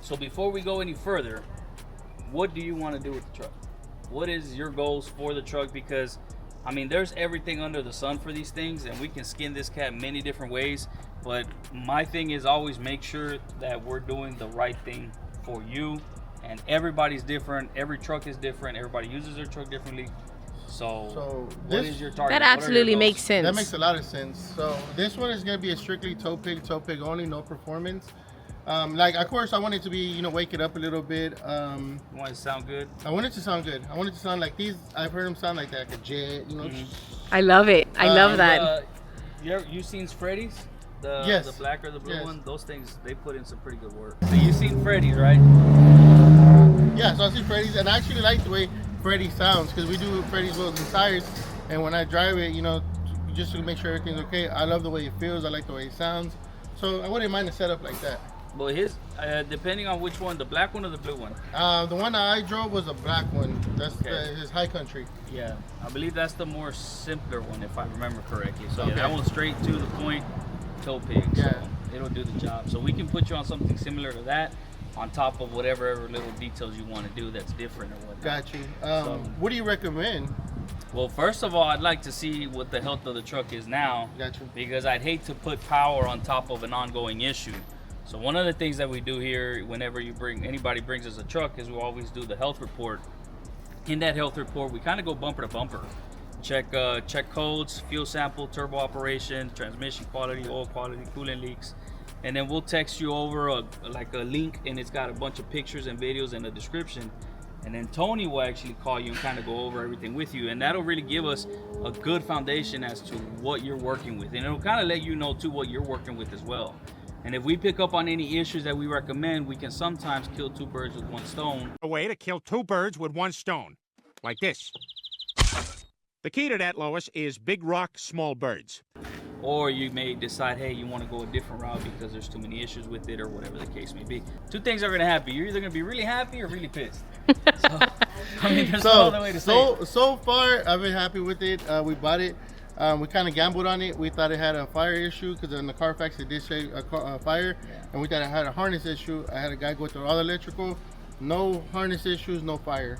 [SPEAKER 7] so before we go any further, what do you want to do with the truck? What is your goals for the truck? Because I mean, there's everything under the sun for these things, and we can skin this cat many different ways. But my thing is always make sure that we're doing the right thing for you. And everybody's different. Every truck is different. Everybody uses their truck differently. So what is your target?
[SPEAKER 2] That absolutely makes sense.
[SPEAKER 1] That makes a lot of sense. So this one is going to be a strictly toe pig only, no performance. Like, of course, I want it to be, you know, wake it up a little bit.
[SPEAKER 7] You want it to sound good?
[SPEAKER 1] I want it to sound good. I want it to sound like these. I've heard them sound like that, like a jet, you know.
[SPEAKER 2] I love it. I love that.
[SPEAKER 7] You seen Freddy's?
[SPEAKER 1] Yes.
[SPEAKER 7] The black or the blue
[SPEAKER 1] Yes.
[SPEAKER 7] one? Those things, they put in some pretty good work. So you seen Freddy's, right?
[SPEAKER 1] Yeah, so I see Freddy's, and I actually like the way Freddy sounds, because we do Freddy's wheels and tires, and when I drive it, you know, just to make sure everything's okay, I love the way it feels, I like the way it sounds, so I wouldn't mind a setup like that.
[SPEAKER 7] Well, his, depending on which one, the black one or the blue one?
[SPEAKER 1] The one I drove was a black one. That's
[SPEAKER 7] Okay.
[SPEAKER 1] his High Country.
[SPEAKER 7] Yeah, I believe that's the more simpler one, if I remember correctly. So
[SPEAKER 1] Okay.
[SPEAKER 7] yeah, that one's straight to the point, toe pig,
[SPEAKER 1] Yeah.
[SPEAKER 7] so it'll do the job. So we can put you on something similar to that, on top of whatever little details you want to do that's different or whatnot.
[SPEAKER 1] Got you.
[SPEAKER 7] So-
[SPEAKER 1] What do you recommend?
[SPEAKER 7] Well, first of all, I'd like to see what the health of the truck is now.
[SPEAKER 1] Got you.
[SPEAKER 7] Because I'd hate to put power on top of an ongoing issue. So one of the things that we do here, whenever anybody brings us a truck, is we always do the health report. In that health report, we kind of go bumper to bumper. Check codes, fuel sample, turbo operation, transmission quality, oil quality, coolant leaks. And then we'll text you over a link, and it's got a bunch of pictures and videos and a description. And then Tony will actually call you and kind of go over everything with you. And that'll really give us a good foundation as to what you're working with. And it'll kind of let you know too what you're working with as well. And if we pick up on any issues that we recommend, we can sometimes kill two birds with one stone.
[SPEAKER 8] A way to kill two birds with one stone. Like this. The key to that, Lois, is big rock, small birds.
[SPEAKER 7] Or you may decide, hey, you want to go a different route because there's too many issues with it or whatever the case may be. Two things are going to happen. You're either going to be really happy or really pissed. So, I mean, there's no other way to say it.
[SPEAKER 1] So far, I've been happy with it. We bought it. We kind of gambled on it. We thought it had a fire issue because in the Carfax it did say a fire.
[SPEAKER 7] Yeah.
[SPEAKER 1] And we thought it had a harness issue. I had a guy go through all the electrical. No harness issues, no fire.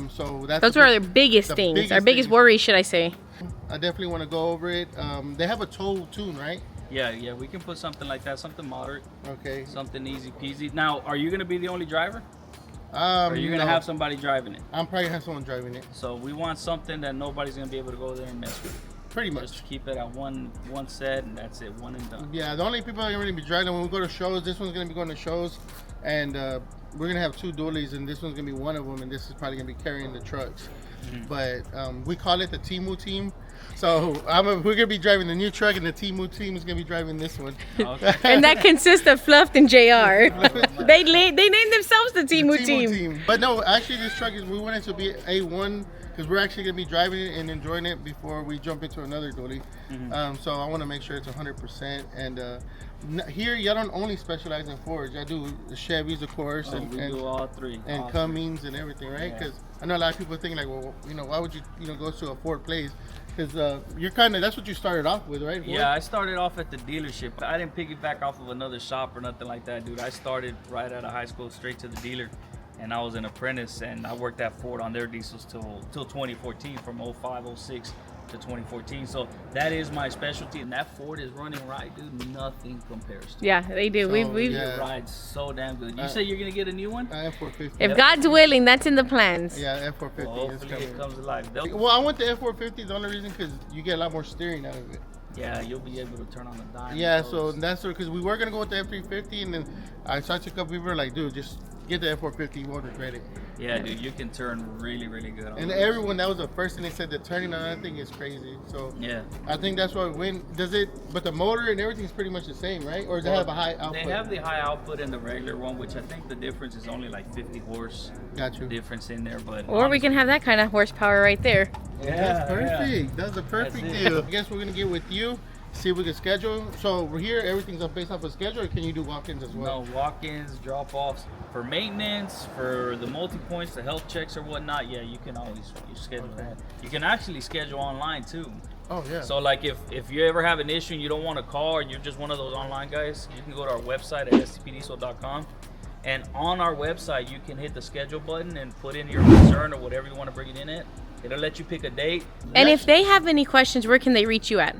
[SPEAKER 1] So that's
[SPEAKER 2] Those are our biggest things. Our biggest worry, should I say.
[SPEAKER 1] I definitely want to go over it. They have a tow tune, right?
[SPEAKER 7] Yeah, we can put something like that, something moderate,
[SPEAKER 1] Okay.
[SPEAKER 7] something easy peasy. Now, are you going to be the only driver? Or are you going to
[SPEAKER 1] No.
[SPEAKER 7] have somebody driving it?
[SPEAKER 1] I'm probably gonna have someone driving it.
[SPEAKER 7] So we want something that nobody's going to be able to go there and mess with.
[SPEAKER 1] Pretty much.
[SPEAKER 7] Just keep it at one set, and that's it, one and done.
[SPEAKER 1] Yeah, the only people that are going to be driving when we go to shows, this one's going to be going to shows, and we're going to have two dualies, and this one's going to be one of them, and this is probably going to be carrying the trucks. But we call it the Timu team. So we're going to be driving the new truck, and the Timu team is going to be driving this one.
[SPEAKER 7] Okay.
[SPEAKER 2] And that consists of Fluff and JR. They named themselves the Timu team.
[SPEAKER 1] But no, actually this truck we want it to be A1 because we're actually going to be driving it and enjoying it before we jump into another dually. So I want to make sure it's 100%. And here, y'all don't only specialize in Fords. Y'all do the Chevys, of course,
[SPEAKER 7] So
[SPEAKER 1] and
[SPEAKER 7] we do all three.
[SPEAKER 1] and
[SPEAKER 7] all three.
[SPEAKER 1] Cummins and everything, right?
[SPEAKER 7] Yeah.
[SPEAKER 1] Because I know a lot of people think like, well, you know, why would you, go to a Ford place? Because you're kind of, that's what you started off with, right? Ford?
[SPEAKER 7] Yeah, I started off at the dealership. I didn't piggyback off of another shop or nothing like that, dude. I started right out of high school, straight to the dealer, and I was an apprentice, and I worked at Ford on their diesels till 2014, from 05, 06 to 2014. So that is my specialty, and that Ford is running right, dude. Nothing compares to
[SPEAKER 2] Yeah, they do.
[SPEAKER 1] So,
[SPEAKER 2] We've
[SPEAKER 1] yeah.
[SPEAKER 7] it. Rides so damn good. You say you're gonna get a new one?
[SPEAKER 1] F450.
[SPEAKER 2] If God's willing, that's in the plans.
[SPEAKER 1] Yeah, F450
[SPEAKER 7] Well,
[SPEAKER 1] is
[SPEAKER 7] hopefully
[SPEAKER 1] coming.
[SPEAKER 7] it comes alive.
[SPEAKER 1] Well, I want the F450. The only reason because you get a lot more steering out of it.
[SPEAKER 7] Yeah, you'll be able to turn on the dime.
[SPEAKER 1] Yeah,
[SPEAKER 7] with
[SPEAKER 1] so
[SPEAKER 7] those.
[SPEAKER 1] that's because we were gonna go with the F350, and then I talked to a couple people who were like, dude, just get the F450. You won't regret it.
[SPEAKER 7] Yeah, dude, you can turn really, really good on
[SPEAKER 1] And
[SPEAKER 7] those.
[SPEAKER 1] everyone, that was the first thing they said. The turning on that thing is crazy. So
[SPEAKER 7] Yeah.
[SPEAKER 1] I think that's why we win. Does it? But the motor and everything's pretty much the same, right? Or does it have a high output?
[SPEAKER 7] They have the high output in the regular one, which I think the difference is only like 50 horse
[SPEAKER 1] Got you.
[SPEAKER 7] difference in there. But
[SPEAKER 2] Or we can have that kind of horsepower right there.
[SPEAKER 1] That's perfect. That's a perfect
[SPEAKER 7] That's it.
[SPEAKER 1] deal. I guess we're gonna get with you, see if we can schedule. So we're here. Everything's based off a schedule. Or can you do walk-ins as well?
[SPEAKER 7] No walk-ins, drop-offs. for maintenance, for the multi-points, the health checks or whatnot, yeah, you can always schedule that. You can actually schedule online too.
[SPEAKER 1] Oh yeah.
[SPEAKER 7] So like if you ever have an issue and you don't want to call, or you're just one of those online guys, you can go to our website at stpdiesel.com, and on our website you can hit the schedule button and put in your concern or whatever you want to bring it in at. It'll let you pick a date.
[SPEAKER 2] And if they have any questions, where can they reach you at?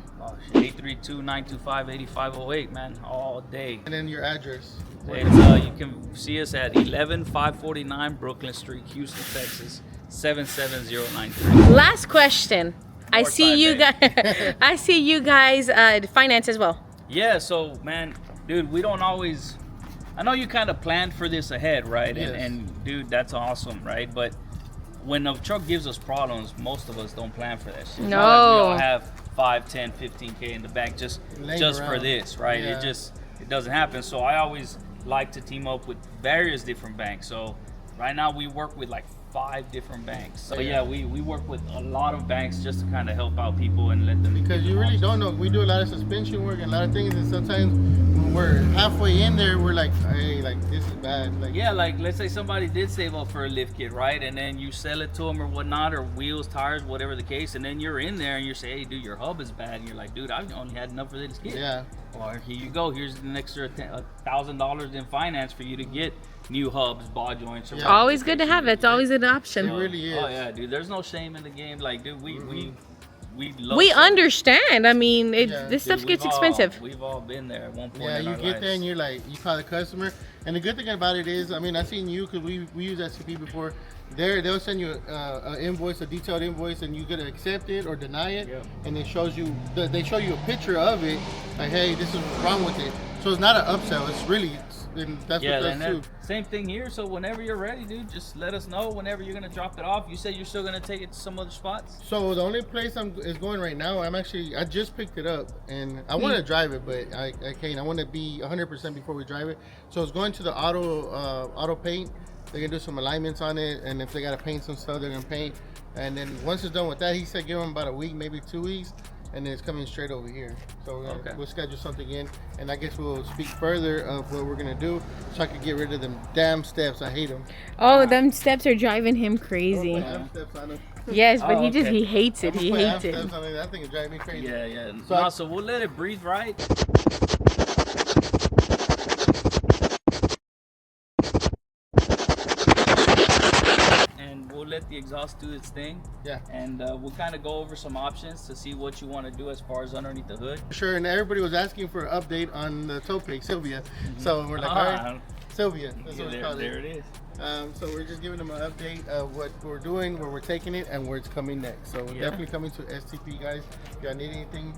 [SPEAKER 7] 832-925-8508, man, all day.
[SPEAKER 1] And then your address.
[SPEAKER 7] It's, you can see us at 11549 Brooklyn Street, Houston, Texas, 77093.
[SPEAKER 2] Last question. I
[SPEAKER 7] More
[SPEAKER 2] see
[SPEAKER 7] time,
[SPEAKER 2] you
[SPEAKER 7] babe.
[SPEAKER 2] guys. I see you guys finance as well.
[SPEAKER 7] Yeah, so man, dude, we don't always. I know you kind of planned for this ahead, right?
[SPEAKER 1] Yes.
[SPEAKER 7] And dude, that's awesome, right? But when a truck gives us problems, most of us don't plan for that shit. It's not like we all have 5, 10, 15K in the bank just for
[SPEAKER 1] around.
[SPEAKER 7] this, right?
[SPEAKER 1] Yeah.
[SPEAKER 7] It doesn't happen. So I always like to team up with various different banks. So right now we work with like 5 different banks. So yeah, we work with a lot of banks just to kind of help out people and let them.
[SPEAKER 1] Because you really don't know. We do a lot of suspension work and a lot of things, and sometimes when we're halfway in there, we're like, hey, like this is bad. Like
[SPEAKER 7] Yeah, like let's say somebody did save up for a lift kit, right? And then you sell it to them or whatnot, or wheels, tires, whatever the case, and then you're in there and you say, hey, dude, your hub is bad, and you're like, dude, I've only had enough for this kit.
[SPEAKER 1] Yeah.
[SPEAKER 7] Or here you go. Here's an extra $1,000 in finance for you to get new hubs, ball joints. Or whatever
[SPEAKER 2] Always
[SPEAKER 7] the
[SPEAKER 2] good to
[SPEAKER 7] case
[SPEAKER 2] have.
[SPEAKER 7] is.
[SPEAKER 2] It's always an option.
[SPEAKER 1] It really is.
[SPEAKER 7] Oh yeah, dude. There's no shame in the game. Like, dude, we love.
[SPEAKER 2] We
[SPEAKER 7] service.
[SPEAKER 2] understand. I mean, this
[SPEAKER 7] Dude,
[SPEAKER 2] stuff gets
[SPEAKER 7] we've
[SPEAKER 2] expensive.
[SPEAKER 7] We've all been there at one point.
[SPEAKER 1] Yeah,
[SPEAKER 7] in
[SPEAKER 1] you
[SPEAKER 7] our
[SPEAKER 1] get
[SPEAKER 7] lives.
[SPEAKER 1] there and you're like, you call the customer, and the good thing about it is, I mean, I've seen you because we use SCP before. They'll send you an invoice, a detailed invoice, and you gotta accept it or deny it, and it shows you. They show you a picture of it, like, hey, this is what's wrong with it. So it's not an upsell. It's really, and that's
[SPEAKER 7] Yeah,
[SPEAKER 1] what
[SPEAKER 7] and
[SPEAKER 1] does too.
[SPEAKER 7] same thing here. So whenever you're ready, dude, just let us know whenever you're gonna drop it off. You said you're still gonna take it to some other spots.
[SPEAKER 1] So the only place is going right now, I just picked it up, and I want to drive it, but I can't. I want to be 100% before we drive it. So it's going to the auto paint. They're gonna do some alignments on it, and if they gotta paint some stuff, they're gonna paint. And then once it's done with that, he said give them about a week, maybe 2 weeks, and then it's coming straight over here. So we'll schedule something in, and I guess we'll speak further of what we're gonna do, so I can get rid of them damn steps. I hate them.
[SPEAKER 2] Oh, them steps are driving him crazy.
[SPEAKER 1] Steps on them.
[SPEAKER 2] Yes, but
[SPEAKER 7] Oh, okay.
[SPEAKER 2] he hates it. He hates it.
[SPEAKER 1] Steps on it. That thing is driving me crazy.
[SPEAKER 7] Yeah.
[SPEAKER 1] So
[SPEAKER 7] So we'll let it breathe, right? And we'll let the exhaust do its thing.
[SPEAKER 1] Yeah.
[SPEAKER 7] And we'll kind of go over some options to see what you want to do as far as underneath the hood.
[SPEAKER 1] Sure, and everybody was asking for an update on the tow pig, Sylvia. So we're like, all right, Sylvia. That's what we call
[SPEAKER 7] there
[SPEAKER 1] it.
[SPEAKER 7] it is.
[SPEAKER 1] So we're just giving them an update of what we're doing, where we're taking it, and where it's coming next. So we're definitely coming to STP, guys. If y'all need anything,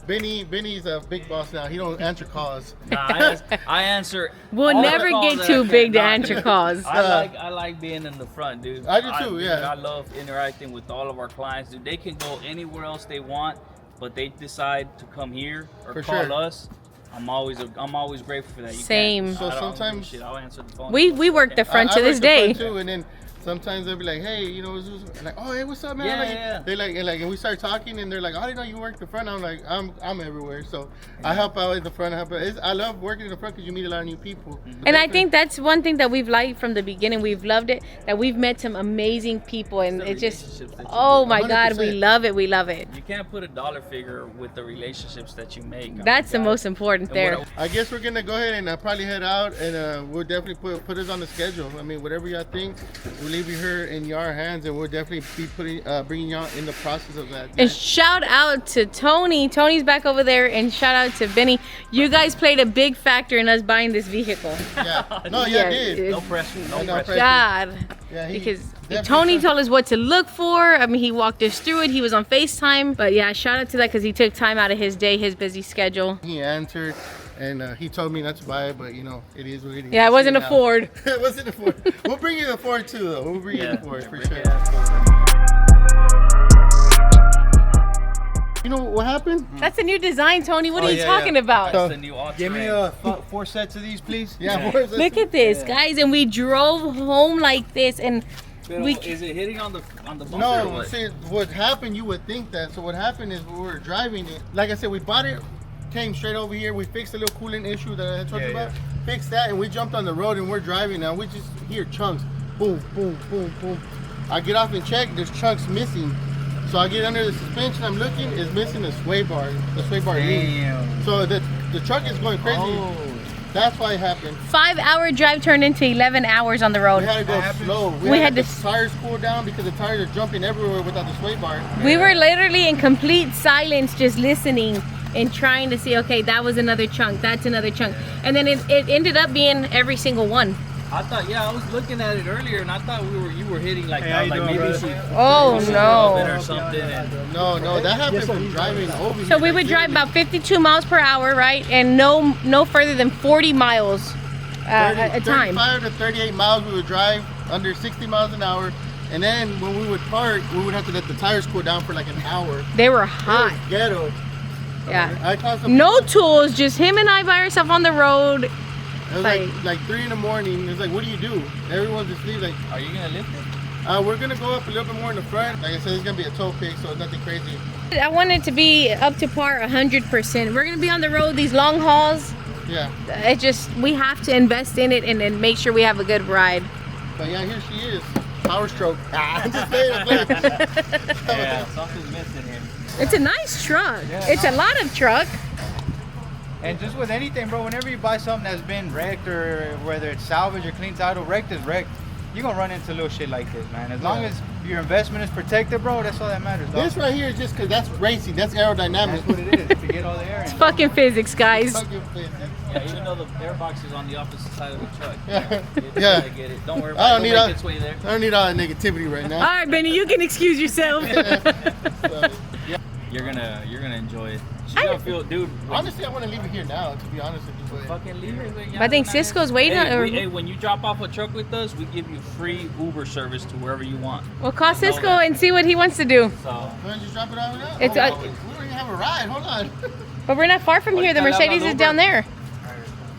[SPEAKER 1] Benny's a big boss now. He don't answer calls.
[SPEAKER 7] Nah, I answer.
[SPEAKER 2] We'll
[SPEAKER 7] all the
[SPEAKER 2] never
[SPEAKER 7] calls
[SPEAKER 2] get
[SPEAKER 7] that
[SPEAKER 2] too
[SPEAKER 7] I
[SPEAKER 2] big to
[SPEAKER 7] can.
[SPEAKER 2] answer calls.
[SPEAKER 7] I like being in the front, dude.
[SPEAKER 1] I do too,
[SPEAKER 7] dude,
[SPEAKER 1] yeah.
[SPEAKER 7] I love interacting with all of our clients, dude. They can go anywhere else they want, but they decide to come here or
[SPEAKER 1] For
[SPEAKER 7] call
[SPEAKER 1] sure.
[SPEAKER 7] us. I'm always grateful for that. You
[SPEAKER 2] Same.
[SPEAKER 7] can't-
[SPEAKER 1] So
[SPEAKER 7] I don't give a
[SPEAKER 1] sometimes-
[SPEAKER 7] shit. I'll answer the phone.
[SPEAKER 2] We work the front to
[SPEAKER 1] I
[SPEAKER 2] this
[SPEAKER 1] work the
[SPEAKER 2] day.
[SPEAKER 1] front too, and then sometimes they'll be like, hey, you know, like, oh, hey, what's up, man?
[SPEAKER 7] Yeah,
[SPEAKER 1] Like,
[SPEAKER 7] yeah.
[SPEAKER 1] They like, and we start talking, and they're like, oh, I didn't know you worked the front. I'm like, I'm everywhere, so I help out in the front. I love working in the front because you meet a lot of new people.
[SPEAKER 2] And I think that's one thing that we've liked from the beginning. We've loved it, that we've met some amazing people, and
[SPEAKER 7] the
[SPEAKER 2] it just,
[SPEAKER 7] relationships that you
[SPEAKER 2] oh
[SPEAKER 7] build.
[SPEAKER 2] my God, we
[SPEAKER 1] 100%.
[SPEAKER 2] love it. We love it.
[SPEAKER 7] You can't put a dollar figure with the relationships that you make.
[SPEAKER 2] That's the most important
[SPEAKER 7] And
[SPEAKER 2] there.
[SPEAKER 7] what
[SPEAKER 1] I guess we're gonna go ahead and probably head out, and we'll definitely put us on the schedule. I mean, whatever y'all think, we'll leave you here in your hands, and we'll definitely be bringing y'all in the process of that.
[SPEAKER 2] And shout out to Tony. Tony's back over there, and shout out to Benny. You guys played a big factor in us buying this vehicle.
[SPEAKER 1] Yeah, no,
[SPEAKER 2] Yeah,
[SPEAKER 1] yeah, did.
[SPEAKER 2] it-
[SPEAKER 7] No pressure. No
[SPEAKER 1] No
[SPEAKER 7] pressure.
[SPEAKER 1] pressure.
[SPEAKER 2] God.
[SPEAKER 1] Yeah, he
[SPEAKER 2] Because
[SPEAKER 1] definitely
[SPEAKER 2] Tony
[SPEAKER 1] took-
[SPEAKER 2] told us what to look for. I mean, he walked us through it. He was on FaceTime. But yeah, shout out to that because he took time out of his day, his busy schedule.
[SPEAKER 1] He answered, and he told me not to buy it, but you know, it is what it is.
[SPEAKER 2] Yeah, it wasn't a
[SPEAKER 1] Now.
[SPEAKER 2] Ford.
[SPEAKER 1] It wasn't a Ford. We'll bring you the Ford too, though. We'll bring you the Ford for sure. You know what happened?
[SPEAKER 2] That's a new design, Tony. What are you
[SPEAKER 1] yeah,
[SPEAKER 2] talking
[SPEAKER 1] yeah.
[SPEAKER 2] about?
[SPEAKER 7] That's the new all-terrain.
[SPEAKER 4] Give me 4 sets of these, please.
[SPEAKER 1] Yeah,
[SPEAKER 2] Look at this, guys. And we drove home like this, and
[SPEAKER 7] Pero
[SPEAKER 2] we
[SPEAKER 7] is it hitting on the bumper or
[SPEAKER 1] No,
[SPEAKER 7] what?
[SPEAKER 1] see, what happened, you would think that. So what happened is we were driving it. Like I said, we bought it, came straight over here. We fixed a little coolant issue that I told you about. fixed that and we jumped on the road and we're driving now. We just hear chunks. Boom, boom, boom, boom. I get off and check, there's chunks missing. So I get under the suspension, I'm looking, it's missing the sway bar. The sway bar lead. So the truck is going crazy.
[SPEAKER 9] Oh.
[SPEAKER 1] That's why it happened.
[SPEAKER 2] 5-hour drive turned into 11 hours on the road.
[SPEAKER 1] We had to go slow.
[SPEAKER 2] We had
[SPEAKER 1] the
[SPEAKER 2] to
[SPEAKER 1] tires cool down because the tires are jumping everywhere without the sway bar.
[SPEAKER 2] We were literally in complete silence, just listening and trying to see, okay, that was another chunk, that's another chunk. And then it ended up being every single one.
[SPEAKER 7] I thought, I was looking at it earlier, and I thought you were hitting like,
[SPEAKER 9] how you
[SPEAKER 7] like
[SPEAKER 9] doing,
[SPEAKER 7] maybe
[SPEAKER 9] brother?
[SPEAKER 7] she.
[SPEAKER 2] Oh, no.
[SPEAKER 7] Or something. And
[SPEAKER 1] No, that happened from driving over here.
[SPEAKER 2] So we would drive about 52 miles per hour, right? And no further than 40 miles at a time.
[SPEAKER 1] 35 to 38 miles we would drive, under 60 miles an hour. And then when we would park, we would have to let the tires cool down for like an hour.
[SPEAKER 2] They were
[SPEAKER 1] It
[SPEAKER 2] hot.
[SPEAKER 1] was ghetto.
[SPEAKER 2] Yeah.
[SPEAKER 1] I caught some
[SPEAKER 2] No tools, just him and I by ourselves on the road.
[SPEAKER 1] It was like 3 in the morning. It's like, what do you do? Everyone's asleep. Like,
[SPEAKER 7] are you gonna lift it?
[SPEAKER 1] we're gonna go up a little bit more in the front. Like I said, it's gonna be a tow pick, so it's nothing crazy.
[SPEAKER 2] I want it to be up to par 100%. We're gonna be on the road these long hauls.
[SPEAKER 1] Yeah.
[SPEAKER 2] It just, we have to invest in it and then make sure we have a good ride.
[SPEAKER 1] But yeah, here she is. Power stroke. I'm just saying.
[SPEAKER 7] Yeah, something's missing here.
[SPEAKER 2] It's a nice truck. It's a lot of truck.
[SPEAKER 9] And just with anything, bro, whenever you buy something that's been wrecked, or whether it's salvage or clean title, wrecked is wrecked, you're gonna run into little shit like this, man. As long as your investment is protected, bro, that's all that matters, dog.
[SPEAKER 1] This right here is just because that's racing. That's aerodynamic.
[SPEAKER 9] That's what it is, to get all the air in.
[SPEAKER 2] It's fucking physics, guys.
[SPEAKER 1] Fucking physics.
[SPEAKER 7] Yeah, even though the air box is on the opposite side of the truck.
[SPEAKER 1] Yeah.
[SPEAKER 7] Yeah. I get it. Don't worry
[SPEAKER 1] I
[SPEAKER 7] about
[SPEAKER 1] don't
[SPEAKER 7] it.
[SPEAKER 1] need
[SPEAKER 7] It'll
[SPEAKER 1] all-
[SPEAKER 7] make its way there.
[SPEAKER 1] I don't need all that negativity right
[SPEAKER 2] All
[SPEAKER 1] now.
[SPEAKER 2] right, Benny, you can excuse yourself.
[SPEAKER 7] You're gonna enjoy it. She's gonna feel, dude.
[SPEAKER 1] Honestly, I want to leave it here now, to be honest with you. But
[SPEAKER 7] Fucking leave it.
[SPEAKER 2] I think Cisco's waiting.
[SPEAKER 7] Hey, when you drop off a truck with us, we give you free Uber service to wherever you want.
[SPEAKER 2] We'll call Cisco and see what he wants to do.
[SPEAKER 7] So
[SPEAKER 1] why don't you drop it off now?
[SPEAKER 2] It's
[SPEAKER 1] we don't even have a ride. Hold on.
[SPEAKER 2] But we're not far from here. The Mercedes is down there.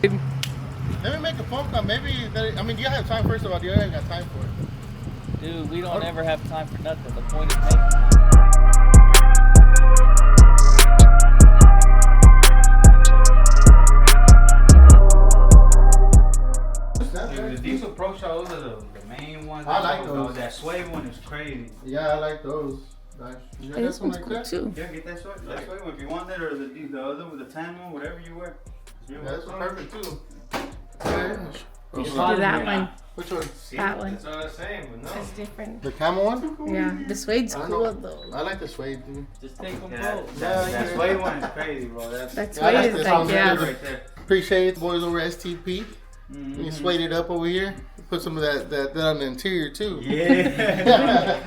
[SPEAKER 1] Let me make a phone call. Maybe, do you have time, first of all? Do you have got time for it?
[SPEAKER 7] dude, we don't ever have time for nothing. The point is making time.
[SPEAKER 9] The Diesel Pro Shows are the main ones.
[SPEAKER 1] I like those.
[SPEAKER 9] That sway one is crazy.
[SPEAKER 1] Yeah, I like those. Nice. You got
[SPEAKER 2] This
[SPEAKER 1] something
[SPEAKER 2] one's
[SPEAKER 1] like
[SPEAKER 2] cool
[SPEAKER 1] that?
[SPEAKER 2] too.
[SPEAKER 9] Yeah, get that sway. That sway one if you want that, or the other with the tan one, whatever you wear.
[SPEAKER 1] Yeah, that's perfect too.
[SPEAKER 2] We should do that one.
[SPEAKER 1] Which one?
[SPEAKER 2] That one.
[SPEAKER 9] It's all the same, but no.
[SPEAKER 2] That's different.
[SPEAKER 1] The camel one?
[SPEAKER 2] Yeah, the suede's
[SPEAKER 1] I
[SPEAKER 2] cool
[SPEAKER 1] know.
[SPEAKER 2] though.
[SPEAKER 1] I like the suede, dude.
[SPEAKER 7] Just take them
[SPEAKER 9] Yeah,
[SPEAKER 7] both.
[SPEAKER 9] that sway one is crazy, bro.
[SPEAKER 2] That
[SPEAKER 1] Yeah,
[SPEAKER 2] suede
[SPEAKER 1] that's
[SPEAKER 2] is
[SPEAKER 1] the
[SPEAKER 2] like,
[SPEAKER 1] sound
[SPEAKER 2] yeah.
[SPEAKER 1] good.
[SPEAKER 9] right there.
[SPEAKER 1] Appreciate the boys over STP. You suede it up over here. Put some of that on the interior too.
[SPEAKER 9] Yeah.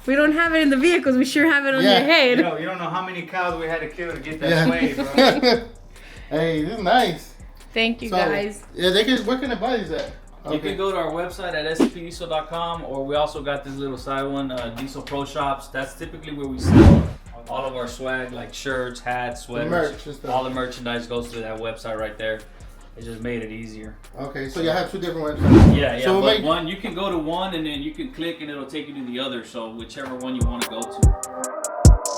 [SPEAKER 2] We don't have it in the vehicles. We sure have it on
[SPEAKER 1] Yeah.
[SPEAKER 2] your head.
[SPEAKER 9] You don't know how many cows we had to kill to get that
[SPEAKER 1] Yeah.
[SPEAKER 9] sway, bro.
[SPEAKER 1] Hey, this is nice.
[SPEAKER 2] Thank you,
[SPEAKER 1] So,
[SPEAKER 2] guys.
[SPEAKER 1] Yeah, where can I buy these at?
[SPEAKER 7] You can go to our website at scpdiesel.com, or we also got this little side one, Diesel Pro Shops. That's typically where we sell all of our swag, like shirts, hats, sweaters.
[SPEAKER 1] merch and stuff.
[SPEAKER 7] All the merchandise goes to that website right there. It just made it easier.
[SPEAKER 1] Okay, so you have two different websites.
[SPEAKER 7] Yeah,
[SPEAKER 1] So
[SPEAKER 7] but
[SPEAKER 1] make-
[SPEAKER 7] one, you can go to one and then you can click and it'll take you to the other. So whichever one you want to go to.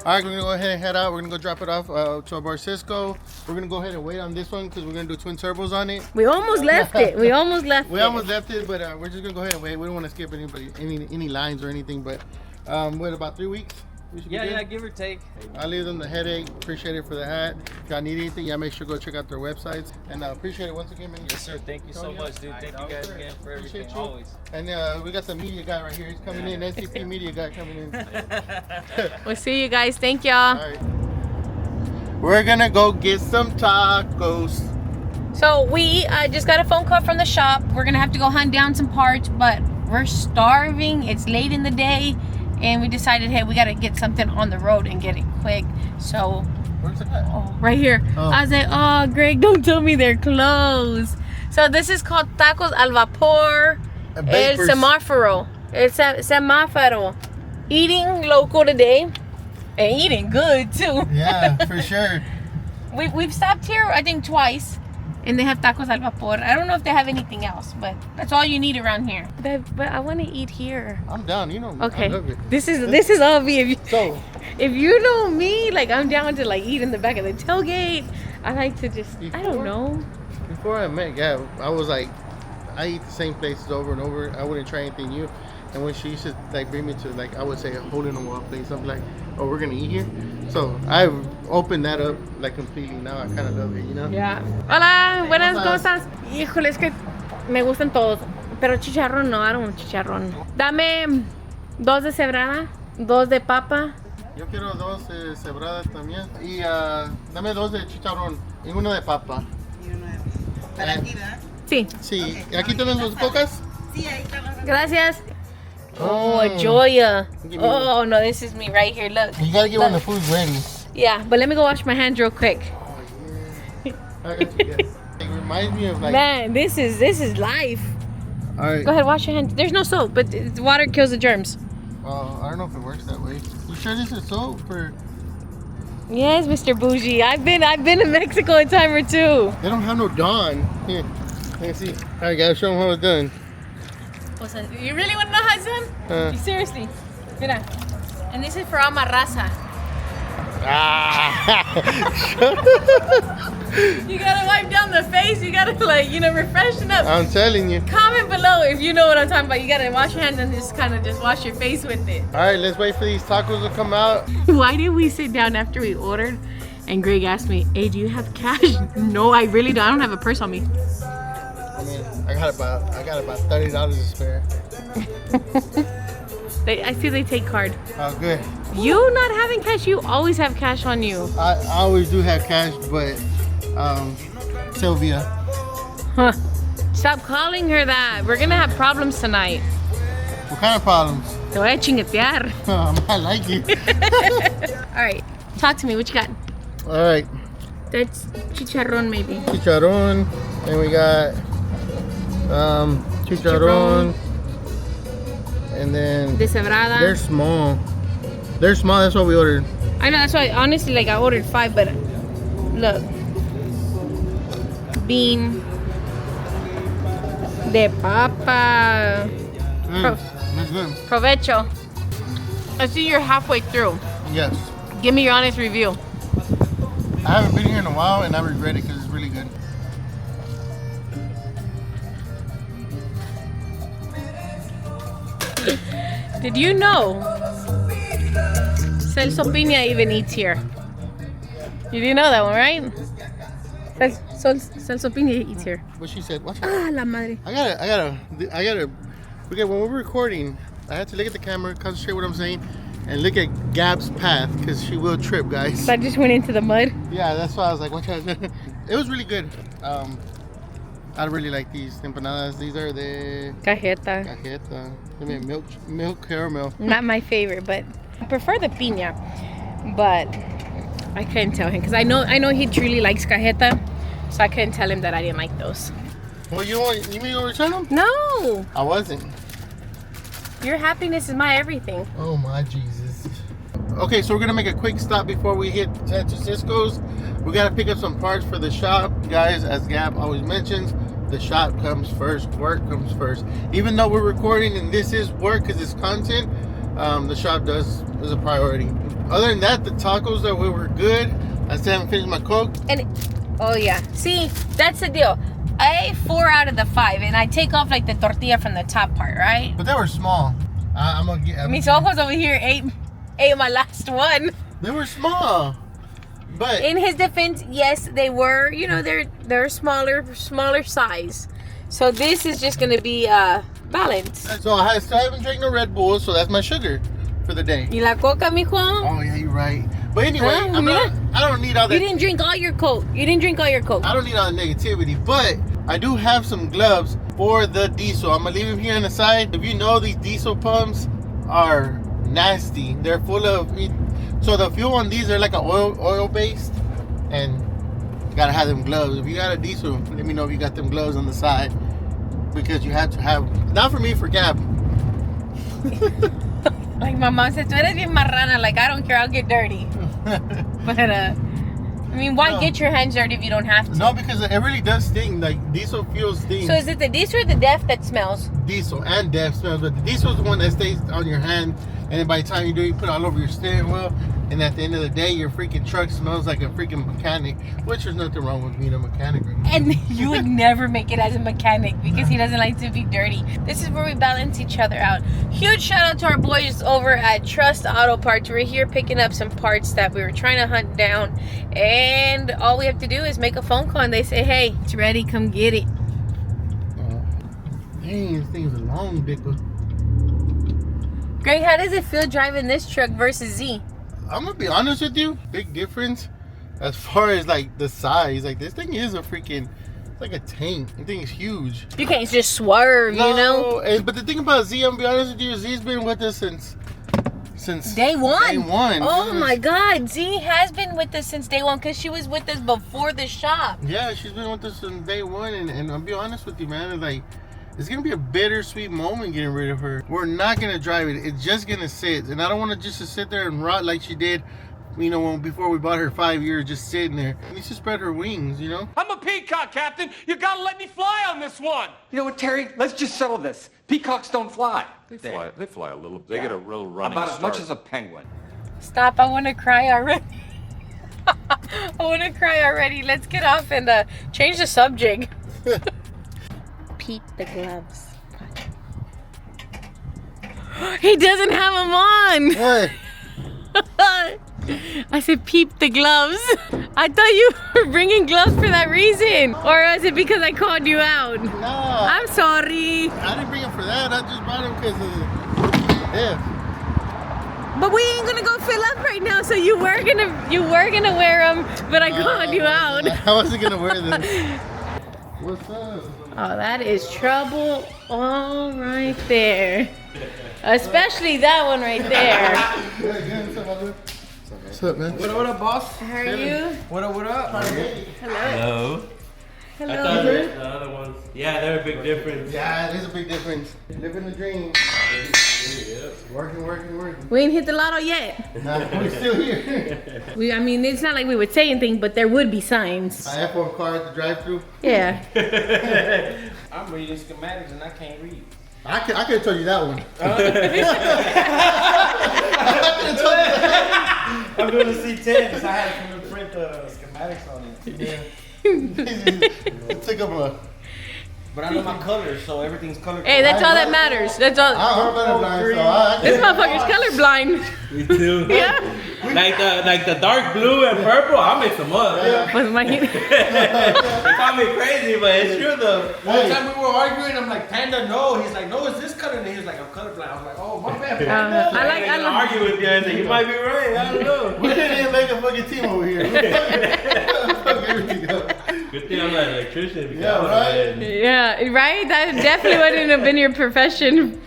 [SPEAKER 1] All right, we're gonna go ahead and head out. We're gonna go drop it off to our bar Cisco. We're gonna go ahead and wait on this one because we're gonna do twin turbos on it.
[SPEAKER 2] We almost left it. We almost left
[SPEAKER 1] We
[SPEAKER 2] it.
[SPEAKER 1] almost left it, but we're just gonna go ahead and wait. We don't want to skip any lines or anything. But what, about 3 weeks? We should be good?
[SPEAKER 7] Yeah, give or take.
[SPEAKER 1] I'll leave them the headache. Appreciate it for the hat. If y'all need anything, y'all make sure to go check out their websites. And appreciate it once again, man.
[SPEAKER 7] Yes, sir. Thank you so much, dude. Thank you guys again for everything.
[SPEAKER 1] Appreciate you.
[SPEAKER 7] Always.
[SPEAKER 1] And we got the media guy right here. He's coming in. SCP media guy coming in.
[SPEAKER 2] We'll see you guys. Thank y'all.
[SPEAKER 1] All right. We're gonna go get some tacos.
[SPEAKER 2] So we just got a phone call from the shop. We're gonna have to go hunt down some parts, but we're starving. It's late in the day, and we decided, hey, we gotta get something on the road and get it quick. So,
[SPEAKER 1] Where's the guy?
[SPEAKER 2] oh, right here.
[SPEAKER 1] Oh.
[SPEAKER 2] I was like, oh, Greg, don't tell me they're closed. So this is called tacos al vapor, el
[SPEAKER 1] Vapors.
[SPEAKER 2] semáforo. El semáforo. Eating local today, and eating good too.
[SPEAKER 1] Yeah, for sure.
[SPEAKER 2] We've stopped here, I think, twice. And they have tacos al vapor. I don't know if they have anything else, but that's all you need around here. But I want to eat here.
[SPEAKER 1] I'm down. You know me.
[SPEAKER 2] Okay.
[SPEAKER 1] I love it.
[SPEAKER 2] This is all me.
[SPEAKER 1] So,
[SPEAKER 2] If you know me, like I'm down to like eat in the back of the tailgate. I like to just, I don't know.
[SPEAKER 1] before I met Gab, I was like, I eat the same places over and over. I wouldn't try anything new. And when she used to like bring me to like, I would say a hole in the wall place, I'm like, oh, we're gonna eat here. So I've opened that up like completely now. I kind of love it, you know?
[SPEAKER 2] Yeah. Hola, buenas, ¿cómo estás? Híjole, es que me gustan todos. Pero chicharrón no, I don't want chicharrón. Dame 2 de cebrada, 2 de papa.
[SPEAKER 1] Yo quiero 2 cebradas también. Y dame 2 de chicharrón y 1 de papa.
[SPEAKER 10] Para aquí, ¿verdad?
[SPEAKER 2] Sí.
[SPEAKER 1] Sí. ¿Aquí tienen los cocas?
[SPEAKER 10] Sí, ahí está.
[SPEAKER 2] Gracias. Oh, Joya. Oh, no, this is me right here. Look.
[SPEAKER 1] You gotta get when the food's ready.
[SPEAKER 2] Yeah, but let me go wash my hands real quick.
[SPEAKER 1] I got you guys. It reminds me of like.
[SPEAKER 2] Man, this is life.
[SPEAKER 1] All right.
[SPEAKER 2] Go ahead, wash your hands. There's no soap, but water kills the germs.
[SPEAKER 1] I don't know if it works that way. You sure this is soap for?
[SPEAKER 2] Yes, Mr. Bougie. I've been in Mexico a time or two.
[SPEAKER 1] They don't have no Dawn. Here, let's see. All right, guys, show them how it's done.
[SPEAKER 2] You really want to know how it's done? Seriously. Mira. And this is for all my raza. You gotta wipe down the face. You gotta refreshen up.
[SPEAKER 1] I'm telling you.
[SPEAKER 2] Comment below if you know what I'm talking about. You gotta wash your hands and just kind of just wash your face with it.
[SPEAKER 1] All right, let's wait for these tacos to come out.
[SPEAKER 2] Why did we sit down after we ordered? And Greg asked me, "Hey, do you have cash?" No, I really don't. I don't have a purse on me.
[SPEAKER 1] I mean, I got about $30 to spare.
[SPEAKER 2] I see they take card.
[SPEAKER 1] Oh, good.
[SPEAKER 2] You not having cash, you always have cash on you.
[SPEAKER 1] I always do have cash, but Sylvia.
[SPEAKER 2] Huh. Stop calling her that. We're gonna have problems tonight.
[SPEAKER 1] What kind of problems?
[SPEAKER 2] Te voy a chinguetear.
[SPEAKER 1] I like you.
[SPEAKER 2] All right, talk to me. What you got?
[SPEAKER 1] All right.
[SPEAKER 2] That's chicharrón, maybe.
[SPEAKER 1] Chicharrón. And we got chicharrón. And then
[SPEAKER 2] Deshebrada.
[SPEAKER 1] they're small. They're small. That's what we ordered.
[SPEAKER 2] I know. That's why. Honestly, like I ordered 5, but look. Bean. De papa.
[SPEAKER 1] That's good.
[SPEAKER 2] Provecho. I see you're halfway through.
[SPEAKER 1] Yes.
[SPEAKER 2] Give me your honest review.
[SPEAKER 1] I haven't been here in a while, and I regret it because it's really good.
[SPEAKER 2] Did you know Celso Pina even eats here? You didn't know that one, right? Celso Pina eats here.
[SPEAKER 1] What she said? Watch
[SPEAKER 2] Ah, la madre.
[SPEAKER 1] I gotta. Okay, when we're recording, I have to look at the camera, concentrate what I'm saying, and look at Gab's path because she will trip, guys.
[SPEAKER 2] So I just went into the mud.
[SPEAKER 1] Yeah, that's why I was like, watch out. It was really good. I really like these empanadas. These are the
[SPEAKER 2] Cajeta.
[SPEAKER 1] I mean, milk caramel.
[SPEAKER 2] Not my favorite, but I prefer the piña. But I couldn't tell him because I know he truly likes cajeta, so I couldn't tell him that I didn't like those.
[SPEAKER 1] Well, you mean to return them?
[SPEAKER 2] No,
[SPEAKER 1] I wasn't.
[SPEAKER 2] your happiness is my everything.
[SPEAKER 1] Oh my Jesus. Okay, so we're gonna make a quick stop before we head to Cisco's. We gotta pick up some parts for the shop, guys. As Gab always mentions, the shop comes first, work comes first. Even though we're recording and this is work because it's content, the shop is a priority. Other than that, the tacos that were good. I still haven't finished my Coke.
[SPEAKER 2] And oh yeah, see, that's the deal. I ate 4 out of the 5, and I take off like the tortilla from the top part, right?
[SPEAKER 1] But they were small. I'm gonna get.
[SPEAKER 2] Mis ojos over here ate my last one.
[SPEAKER 1] They were small. But
[SPEAKER 2] in his defense, yes, they were. You know, they're smaller size. So this is just gonna be balanced.
[SPEAKER 1] So I still haven't drank no Red Bull, so that's my sugar for the day.
[SPEAKER 2] Y la coca, mijo?
[SPEAKER 1] Oh yeah, you're right. But anyway, I don't need all that.
[SPEAKER 2] You didn't drink all your Coke. I
[SPEAKER 1] don't need all the negativity, but I do have some gloves for the diesel. I'm gonna leave them here on the side. If you know, these diesel pumps are nasty. They're full of. So the fuel on these are like an oil based, and you gotta have them gloves. If you got a diesel, let me know if you got them gloves on the side, because you have to have. Not for me, for Gab.
[SPEAKER 2] Like my mom said, tú eres bien marrana. Like I don't care, I'll get dirty. But I mean, why
[SPEAKER 1] No.
[SPEAKER 2] get your hands dirty if you don't have to?
[SPEAKER 1] No, because it really does sting. Like diesel fuel stings.
[SPEAKER 2] So is it the diesel or the DEF that smells?
[SPEAKER 1] Diesel and DEF smells, but the diesel is the one that stays on your hand, and then by the time you do, you put it all over your steering wheel, and at the end of the day, your freaking truck smells like a freaking mechanic, which there's nothing wrong with being a mechanic.
[SPEAKER 2] And you would never make it as a mechanic because he doesn't like to be dirty. This is where we balance each other out. Huge shout out to our boys over at Trust Auto Parts. We're here picking up some parts that we were trying to hunt down, and all we have to do is make a phone call and they say, hey, it's ready, come get it.
[SPEAKER 1] Dang, this thing is a long dick.
[SPEAKER 2] Greg, how does it feel driving this truck versus Z?
[SPEAKER 1] I'm gonna be honest with you, big difference as far as like the size. Like this thing is a freaking, it's like a tank. The thing is huge.
[SPEAKER 2] You can't just swerve, you know?
[SPEAKER 1] But the thing about Z, I'm gonna be honest with you, Z's been with us since
[SPEAKER 2] day one.
[SPEAKER 1] Day one.
[SPEAKER 2] Oh my God, Z has been with us since day one because she was with us before the shop.
[SPEAKER 1] Yeah, she's been with us since day one, and I'll be honest with you, man. Like, it's gonna be a bittersweet moment getting rid of her. We're not gonna drive it. It's just gonna sit, and I don't want to just to sit there and rot like she did, you know, before we bought her 5 years, just sitting there. She needs to spread her wings, you know.
[SPEAKER 11] I'm a peacock, Captain. You gotta let me fly on this one.
[SPEAKER 12] You know what, Terry? Let's just settle this. Peacocks don't fly.
[SPEAKER 11] They fly a little. They get a real running
[SPEAKER 12] About as
[SPEAKER 11] start.
[SPEAKER 12] much as a penguin.
[SPEAKER 2] Stop, I want to cry already. I want to cry already. Let's get off and change the subject. Peep the gloves. He doesn't have them on.
[SPEAKER 1] What?
[SPEAKER 2] I said peep the gloves. I thought you were bringing gloves for that reason. Or is it because I called you out?
[SPEAKER 1] No.
[SPEAKER 2] I'm sorry.
[SPEAKER 1] I didn't bring them for that. I just brought them because of yeah.
[SPEAKER 2] But we ain't gonna go fill up right now, so you were gonna wear them, but I called you out.
[SPEAKER 1] I wasn't gonna wear them. What's up?
[SPEAKER 2] Oh, that is trouble all right there. Especially that one right there.
[SPEAKER 1] What's up, man?
[SPEAKER 3] What up, boss?
[SPEAKER 2] How are you?
[SPEAKER 3] What up, what up?
[SPEAKER 2] Hello.
[SPEAKER 13] Hello. I
[SPEAKER 2] Hello.
[SPEAKER 13] thought the other ones. Yeah, they're a big difference.
[SPEAKER 1] Yeah, it is a big difference. Living the dream. Working.
[SPEAKER 2] We ain't hit the lotto yet.
[SPEAKER 1] Nah, we're still here.
[SPEAKER 2] I mean, it's not like we would say anything, but there would be signs.
[SPEAKER 1] I F1 car at the drive-thru.
[SPEAKER 2] Yeah.
[SPEAKER 3] I'm reading schematics and I can't read.
[SPEAKER 1] I could have told you that one.
[SPEAKER 13] I'm doing a C10, so I had to come and print the schematics on it.
[SPEAKER 1] Yeah. It took up a.
[SPEAKER 3] But I know my colors, so everything's color.
[SPEAKER 2] Hey, that's all that matters. That's all.
[SPEAKER 1] I'm colorblind, so I
[SPEAKER 2] This motherfucker's colorblind.
[SPEAKER 13] Me too.
[SPEAKER 2] Yeah.
[SPEAKER 13] Like the dark blue and purple, I'll mix them up.
[SPEAKER 1] Yeah.
[SPEAKER 2] With my
[SPEAKER 13] They call me crazy, but it's true though.
[SPEAKER 3] One time we were arguing, I'm like, Panda, no. He's like, no, it's this color. And he was like, I'm colorblind. I was like, oh, my bad, Panda.
[SPEAKER 2] I
[SPEAKER 13] I'm gonna argue with you. I said, you might be right. I don't know.
[SPEAKER 1] We didn't even make a fucking team over here. Fuck everything up.
[SPEAKER 13] Good thing I'm not an electrician. Because
[SPEAKER 1] Yeah, right?
[SPEAKER 2] Yeah, right? That definitely wouldn't have been your profession.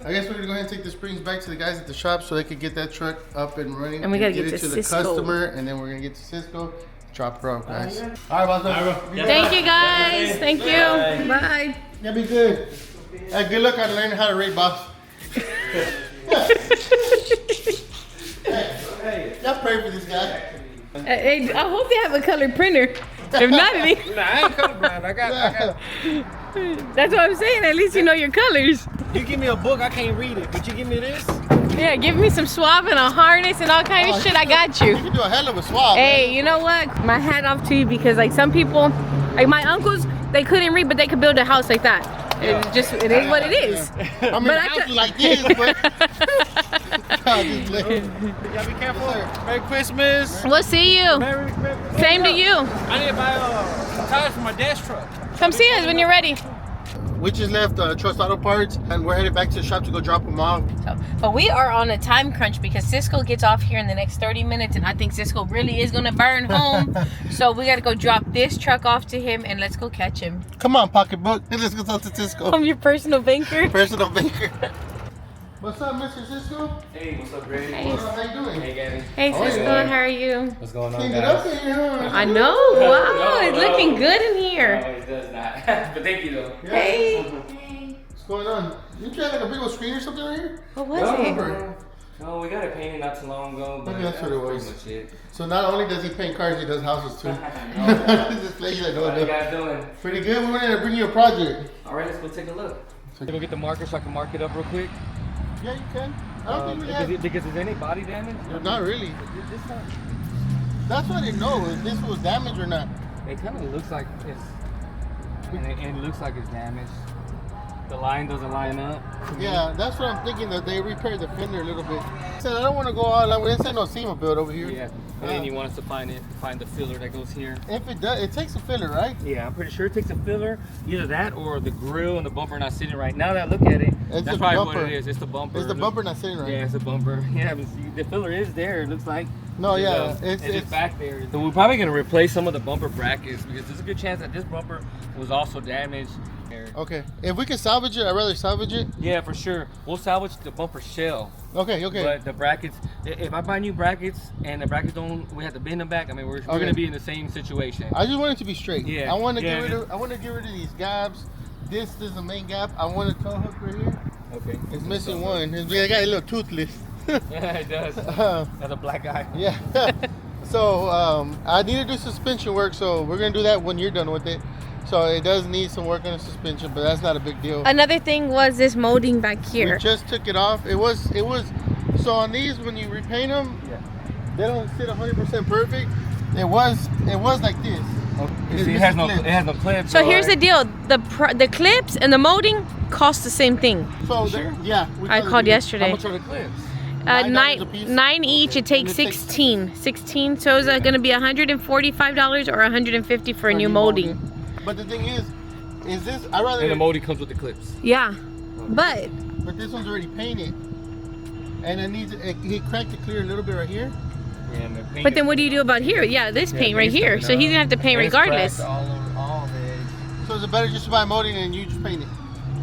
[SPEAKER 1] I guess we're gonna go ahead and take the springs back to the guys at the shop so they can get that truck up and running.
[SPEAKER 2] And we gotta get
[SPEAKER 1] it
[SPEAKER 2] to
[SPEAKER 1] to the
[SPEAKER 2] Cisco.
[SPEAKER 1] customer, and then we're gonna get to Cisco, drop her off, guys. All right, boss.
[SPEAKER 2] Thank you, guys. Thank you. Bye.
[SPEAKER 1] Yeah, be good. Hey, good luck on learning how to rate, boss. Hey, y'all pray for this guy.
[SPEAKER 2] Hey, I hope they have a colored printer. If not,
[SPEAKER 3] Nah, I ain't colorblind. I got.
[SPEAKER 2] that's what I'm saying. At least you know your colors.
[SPEAKER 3] You give me a book, I can't read it. But you give me this.
[SPEAKER 2] Yeah, give me some swab and a harness and all kind of shit. I got you.
[SPEAKER 1] You do a hell of a swab.
[SPEAKER 2] Hey, you know what? My hat off to you because like some people, like my uncles, they couldn't read, but they could build a house like that. It is what it is.
[SPEAKER 1] I mean,
[SPEAKER 2] But
[SPEAKER 1] the house is like this, but.
[SPEAKER 3] Y'all be careful. Merry Christmas.
[SPEAKER 2] We'll see you. Same to you.
[SPEAKER 3] I need to buy some tires for my dash truck.
[SPEAKER 2] Come see us when you're ready.
[SPEAKER 1] We just left Trust Auto Parts, and we're headed back to the shop to go drop them off.
[SPEAKER 2] But we are on a time crunch because Cisco gets off here in the next 30 minutes, and I think Cisco really is gonna burn home. So we gotta go drop this truck off to him, and let's go catch him.
[SPEAKER 1] Come on, pocketbook. Let's go talk to Cisco.
[SPEAKER 2] I'm your personal banker.
[SPEAKER 1] Personal banker. What's up, Mr. Cisco?
[SPEAKER 12] Hey, what's up, Greg?
[SPEAKER 2] Hey.
[SPEAKER 1] What's up? How you doing?
[SPEAKER 12] Hey, Gabby.
[SPEAKER 2] Hey Cisco, how are you?
[SPEAKER 12] What's going on,
[SPEAKER 1] Can't get up in here, huh?
[SPEAKER 2] I know. Wow, it's looking good in here.
[SPEAKER 12] No, it does not. But thank you, though.
[SPEAKER 2] Hey.
[SPEAKER 1] What's going on? You got like a big old screen or something right here?
[SPEAKER 2] What was it?
[SPEAKER 12] Oh, we got it painted not too long ago, but
[SPEAKER 1] Maybe that's what it was.
[SPEAKER 12] pretty much it.
[SPEAKER 1] So not only does he paint cars, he does houses too. This place like,
[SPEAKER 12] What are you guys doing?
[SPEAKER 1] pretty good. We wanted to bring you a project.
[SPEAKER 12] All right, let's go take a look. Go get the marker so I can mark it up real quick.
[SPEAKER 1] Yeah, you can. I don't think we have.
[SPEAKER 12] Because there's any body damage?
[SPEAKER 1] Not really.
[SPEAKER 12] This time.
[SPEAKER 1] That's why I didn't know if this was damaged or not.
[SPEAKER 12] It kind of looks like it's, and it looks like it's damaged. The line doesn't line up.
[SPEAKER 1] Yeah, that's what I'm thinking, that they repaired the fender a little bit. I said, I don't want to go all out. This ain't no SEMA build over here.
[SPEAKER 12] Yeah, and then you want us to find the filler that goes here.
[SPEAKER 1] If it does, it takes a filler, right?
[SPEAKER 12] Yeah, I'm pretty sure it takes a filler. Either that or the grill and the bumper not sitting right. Now that I look at it,
[SPEAKER 1] It's
[SPEAKER 12] that's
[SPEAKER 1] the
[SPEAKER 12] probably
[SPEAKER 1] bumper.
[SPEAKER 12] what it is. It's the bumper.
[SPEAKER 1] It's the bumper not sitting right.
[SPEAKER 12] Yeah, it's a bumper. Yeah, but see, the filler is there. It looks like.
[SPEAKER 1] No, yeah,
[SPEAKER 12] It's just back there. So we're probably gonna replace some of the bumper brackets because there's a good chance that this bumper was also damaged.
[SPEAKER 1] Okay, if we can salvage it, I'd rather salvage it.
[SPEAKER 12] Yeah, for sure. We'll salvage the bumper shell.
[SPEAKER 1] Okay.
[SPEAKER 12] But the brackets, if I buy new brackets and the brackets don't, we have to bend them back. I mean, we're gonna be in the same situation.
[SPEAKER 1] I just want it to be straight.
[SPEAKER 12] Yeah.
[SPEAKER 1] I want to
[SPEAKER 12] Yeah,
[SPEAKER 1] get rid of these gaps. This is the main gap. I want a toe hook right here.
[SPEAKER 12] Okay.
[SPEAKER 1] It's missing one. It got a little toothless.
[SPEAKER 12] Yeah, it does. Got a black eye.
[SPEAKER 1] Yeah. So I need to do suspension work. So we're gonna do that when you're done with it. So it does need some work on the suspension, but that's not a big deal.
[SPEAKER 2] Another thing was this molding back here.
[SPEAKER 1] We just took it off. It was. So on these, when you repaint them, they don't sit 100% perfect. It was like this.
[SPEAKER 12] It has no clips.
[SPEAKER 2] So here's the deal: the clips and the molding cost the same thing.
[SPEAKER 1] So yeah,
[SPEAKER 2] I called yesterday.
[SPEAKER 12] How much are the clips?
[SPEAKER 2] Nine each. It takes 16. 16. So is that going to be $145 or $150 for a new molding?
[SPEAKER 1] But the thing is this? I rather.
[SPEAKER 12] And the molding comes with the clips.
[SPEAKER 2] Yeah, but
[SPEAKER 1] this one's already painted, and it needs. He cracked the clear a little bit right here.
[SPEAKER 12] Yeah, and the paint
[SPEAKER 2] but then what do you do about here? Yeah, this paint right here. So he's gonna have to paint regardless.
[SPEAKER 12] All of it.
[SPEAKER 1] So is it better just to buy molding and you just paint it?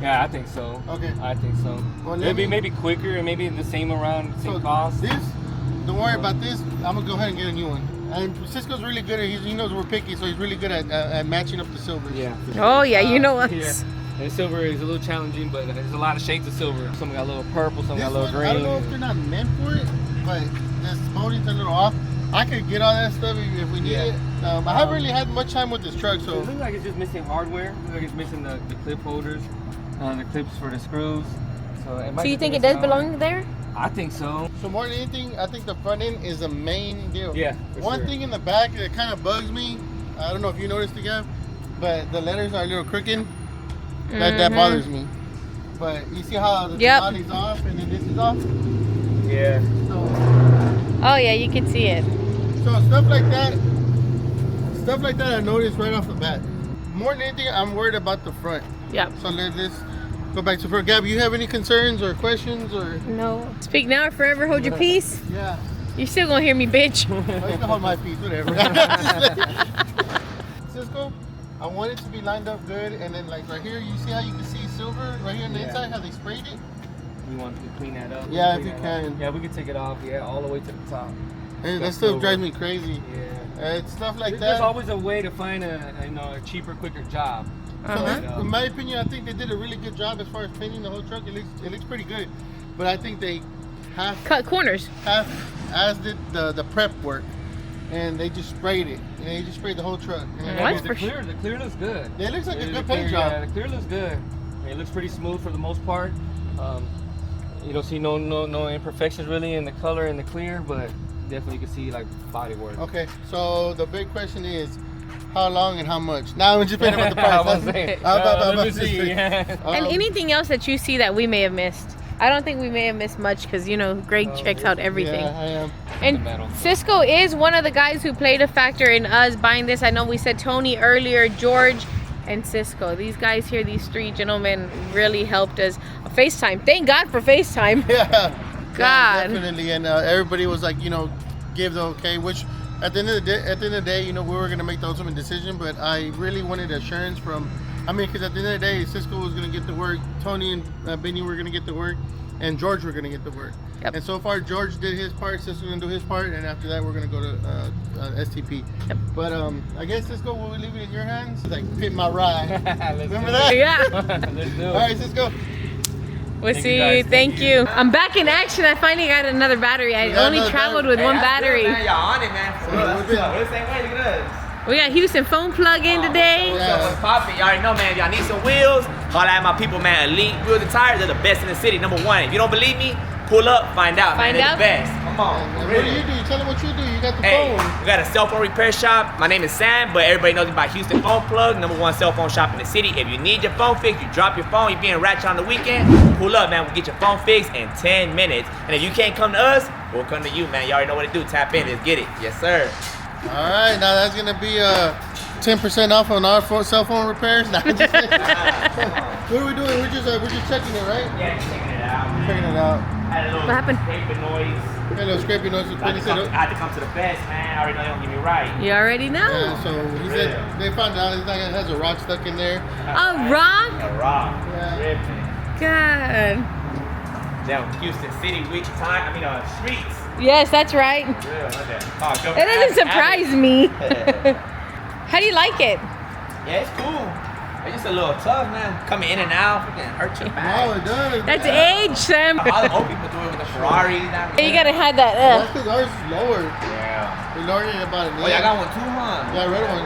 [SPEAKER 12] Yeah, I think so.
[SPEAKER 1] Okay.
[SPEAKER 12] I think so.
[SPEAKER 1] Well,
[SPEAKER 12] maybe quicker and maybe the same cost.
[SPEAKER 1] Don't worry about this. I'm gonna go ahead and get a new one. And Cisco's really good at. He knows we're picky, so he's really good at matching up the silvers.
[SPEAKER 12] Yeah.
[SPEAKER 2] Oh yeah, you know us.
[SPEAKER 12] Yeah. And silver is a little challenging, but there's a lot of shades of silver. Some got a little purple, some got a little green.
[SPEAKER 1] I don't know if they're not meant for it, but this molding's a little off. I could get all that stuff if we need it. I haven't really had much time with this truck, so.
[SPEAKER 12] It looks like it's just missing hardware. It looks like it's missing the clip holders, the clips for the screws. So
[SPEAKER 2] you think it does belong there?
[SPEAKER 12] I think so.
[SPEAKER 1] So more than anything, I think the front end is the main deal.
[SPEAKER 12] Yeah.
[SPEAKER 1] One thing in the back that kind of bugs me, I don't know if you noticed again, but the letters are a little crooked. That bothers me. But you see how the body's off and then this is off?
[SPEAKER 12] Yeah.
[SPEAKER 2] Oh yeah, you can see it.
[SPEAKER 1] So stuff like that I noticed right off the bat. More than anything, I'm worried about the front.
[SPEAKER 2] Yeah.
[SPEAKER 1] So let's go back to front. Gab, you have any concerns or questions or?
[SPEAKER 2] No. Speak now or forever hold your peace.
[SPEAKER 1] Yeah.
[SPEAKER 2] You're still gonna hear me, bitch.
[SPEAKER 1] I can hold my peace, whatever. Cisco, I want it to be lined up good, and then like right here, you see how you can see silver right here on the inside, how they sprayed it?
[SPEAKER 12] You want to clean that up?
[SPEAKER 1] Yeah, if you can.
[SPEAKER 12] Yeah, we can take it off. Yeah, all the way to the top.
[SPEAKER 1] Hey, that stuff drives me crazy.
[SPEAKER 12] Yeah.
[SPEAKER 1] It's stuff like that.
[SPEAKER 12] There's always a way to find a cheaper, quicker job.
[SPEAKER 1] So in my opinion, I think they did a really good job as far as painting the whole truck. It looks pretty good, but I think they
[SPEAKER 2] cut corners.
[SPEAKER 1] As did the prep work, and they just sprayed it. And they just sprayed the whole truck.
[SPEAKER 12] The clear looks good.
[SPEAKER 1] It looks like a good paint job.
[SPEAKER 12] Yeah, the clear looks good. It looks pretty smooth for the most part. You don't see no imperfections really in the color and the clear, but definitely you can see like body work.
[SPEAKER 1] Okay, so the big question is, how long and how much? Now I'm just paying about the price.
[SPEAKER 2] And anything else that you see that we may have missed? I don't think we may have missed much because Greg checks out everything.
[SPEAKER 1] Yeah, I am.
[SPEAKER 2] And Cisco is one of the guys who played a factor in us buying this. I know we said Tony earlier, George, and Cisco. These guys here, these three gentlemen, really helped us. FaceTime. Thank God for FaceTime.
[SPEAKER 1] Yeah.
[SPEAKER 2] God.
[SPEAKER 1] Definitely, and everybody was like, give the okay. Which at the end of the day, we were gonna make the ultimate decision. But I really wanted assurance from. Because at the end of the day, Cisco was gonna get the work. Tony and Benny were gonna get the work, and George were gonna get the work.
[SPEAKER 2] Yep.
[SPEAKER 1] And so far, George did his part. Cisco's gonna do his part, and after that, we're gonna go to STP.
[SPEAKER 2] Yep.
[SPEAKER 1] But I guess Cisco, will we leave it in your hands? Like pit my ride. Remember that?
[SPEAKER 2] Yeah.
[SPEAKER 12] Let's do it.
[SPEAKER 1] All right, Cisco.
[SPEAKER 2] We'll see you. Thank you. I'm back in action. I finally got another battery. I only traveled with one battery.
[SPEAKER 14] Man, y'all on it, man. For real. We're the same way. Look at us.
[SPEAKER 2] We got Houston phone plug in today.
[SPEAKER 14] What's poppin'? Y'all already know, man. If y'all need some wheels, holla at my people, man. Elite Wheels and Tires. They're the best in the city. Number one. If you don't believe me, pull up, find out.
[SPEAKER 2] Find
[SPEAKER 14] man.
[SPEAKER 2] out?
[SPEAKER 14] They're the best. Come on.
[SPEAKER 1] What do you do? Tell them what you do. You got the
[SPEAKER 14] Hey,
[SPEAKER 1] phone.
[SPEAKER 14] we got a cell phone repair shop. My name is Sam, but everybody knows me by Houston Phone Plug, number one cell phone shop in the city. If you need your phone fixed, you drop your phone, you're being ratchet on the weekend, pull up, man. We'll get your phone fixed in 10 minutes. And if you can't come to us, we'll come to you, man. You already know what to do. Tap in. Let's get it. Yes, sir.
[SPEAKER 1] All right, now that's gonna be 10% off on our cell phone repairs. Nah, just what are we doing? We're just checking it, right?
[SPEAKER 14] Yeah, just checking it out.
[SPEAKER 1] Checking it out.
[SPEAKER 14] Had a little
[SPEAKER 2] What happened?
[SPEAKER 14] scraping noise.
[SPEAKER 1] Had a little scraping noise.
[SPEAKER 14] I had to come to the best, man. I already know they don't get me right.
[SPEAKER 2] You already know.
[SPEAKER 1] Yeah, so he said they found out it has a rock stuck in there.
[SPEAKER 2] A rock?
[SPEAKER 14] A rock.
[SPEAKER 1] Yeah.
[SPEAKER 2] God.
[SPEAKER 14] Down Houston City, streets.
[SPEAKER 2] Yes, that's right.
[SPEAKER 14] Real, look at that. Oh,
[SPEAKER 2] It doesn't surprise me. How do you like it?
[SPEAKER 14] Yeah, it's cool. It's just a little tough, man. Coming in and out, freaking hurt your back.
[SPEAKER 1] Oh, it does.
[SPEAKER 2] That's age, Sam.
[SPEAKER 14] All the old people do it with the Ferraris.
[SPEAKER 2] You gotta have that.
[SPEAKER 1] That's because ours is lower.
[SPEAKER 14] Yeah.
[SPEAKER 1] We lowered it about a
[SPEAKER 14] Oh, y'all got one too, huh?
[SPEAKER 1] Yeah, red one.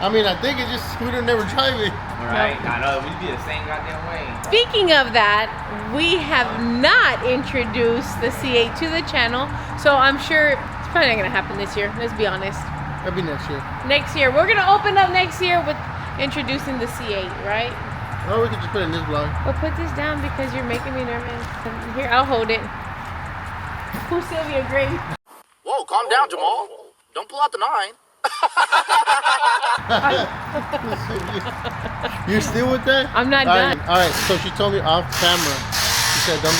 [SPEAKER 1] I mean, I think it's just we don't never drive it.
[SPEAKER 14] Right. I know. We be the same goddamn way.
[SPEAKER 2] Speaking of that, we have not introduced the C8 to the channel, so I'm sure it's probably not gonna happen this year. Let's be honest.
[SPEAKER 1] That'll be next year.
[SPEAKER 2] Next year, we're gonna open up next year with introducing the C8, right?
[SPEAKER 1] Or we could just put it in this vlog.
[SPEAKER 2] Well, put this down because you're making me nervous. Here, I'll hold it. Who's Sylvia Gray?
[SPEAKER 6] Whoa, calm down, Jamal. Don't pull out the 9.
[SPEAKER 1] You're still with that?
[SPEAKER 2] I'm not
[SPEAKER 1] all
[SPEAKER 2] done.
[SPEAKER 1] Right, all right, so she told me off camera. She said, don't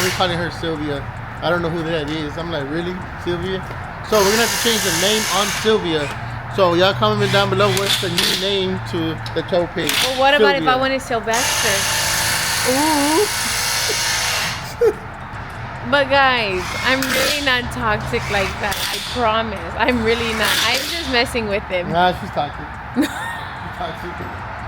[SPEAKER 1] be calling her Sylvia. I don't know who that is. I'm like, really? Sylvia? So we're gonna have to change the name on Sylvia. So y'all comment down below what's the new name to the tow pig.
[SPEAKER 2] Well, what about if
[SPEAKER 1] Sylvia.
[SPEAKER 2] I wanted Sylvester? Ooh. But guys, I'm really not toxic like that. I promise. I'm really not. I'm just messing with him.
[SPEAKER 1] Nah, she's toxic. She's toxic.